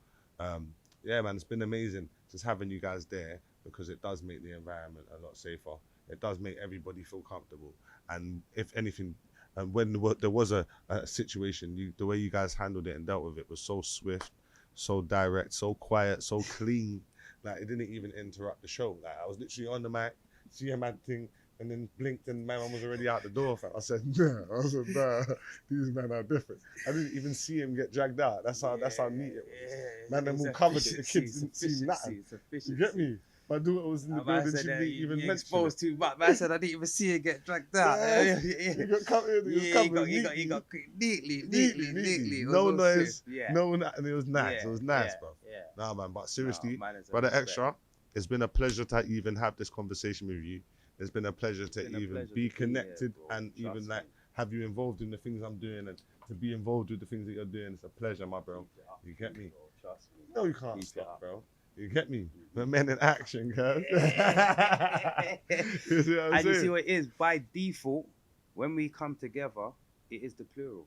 Speaker 1: Yeah, man, it's been amazing just having you guys there, because it does make the environment a lot safer. It does make everybody feel comfortable. And if anything, when there was a situation, the way you guys handled it and dealt with it was so swift, so direct, so quiet, so clean. Like, it didn't even interrupt the show. Like, I was literally on the mic, see a man thing, and then blinked and my man was already out the door. I said, nah, these men are different. I didn't even see him get dragged out. That's how neat it was. Man, them all covered it. The kids didn't see nothing. You get me? My daughter was in the building, she didn't even mention
Speaker 2: exposed too much. Man, I said I didn't even see it get dragged out.
Speaker 1: He got covered.
Speaker 2: He got neatly.
Speaker 1: No noise. No, and it was nice. It was nice, bro. Nah, man. But seriously, Brother Extra, it's been a pleasure to even have this conversation with you. It's been a pleasure to be connected and even like have you involved in the things I'm doing and to be involved with the things that you're doing. It's a pleasure, my bro. You get me? No, you can't stop, bro. You get me? The Men in Action, guys. You see what I'm saying?
Speaker 2: You see what it is? By default, when we come together, it is the plural.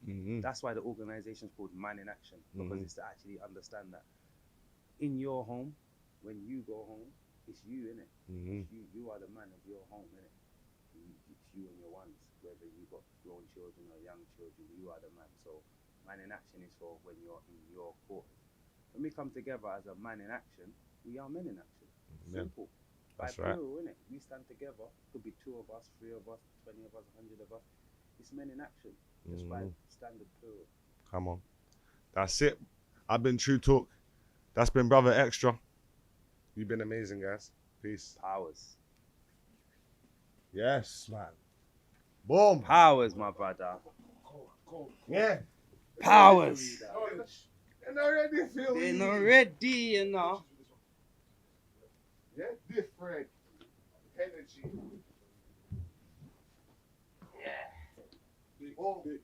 Speaker 2: That's why the organization is called Man in Action, because it's to actually understand that in your home, when you go home, it's you, innit? You are the man of your home, innit? It's you and your ones, whether you got grown children or young children, you are the man. So Man in Action is for when you're in your quarters. When we come together as a man in action, we are men in action. Simple.
Speaker 1: That's
Speaker 2: by plural,
Speaker 1: right.
Speaker 2: innit? We stand together. Could be 2 of us, 3 of us, 20 of us, 100 of us. It's men in action. Just by standard plural.
Speaker 1: Come on. That's it. I've been TruuuTalk. That's been Brother Extra. You've been amazing, guys. Peace.
Speaker 2: Powers.
Speaker 1: Yes, man. Boom.
Speaker 2: Powers, my brother.
Speaker 1: Yeah.
Speaker 2: Powers.
Speaker 1: And already feel
Speaker 2: They're not ready, you know.
Speaker 1: Yeah, different energy. Yeah.
Speaker 4: Big,
Speaker 1: Oh.
Speaker 4: big.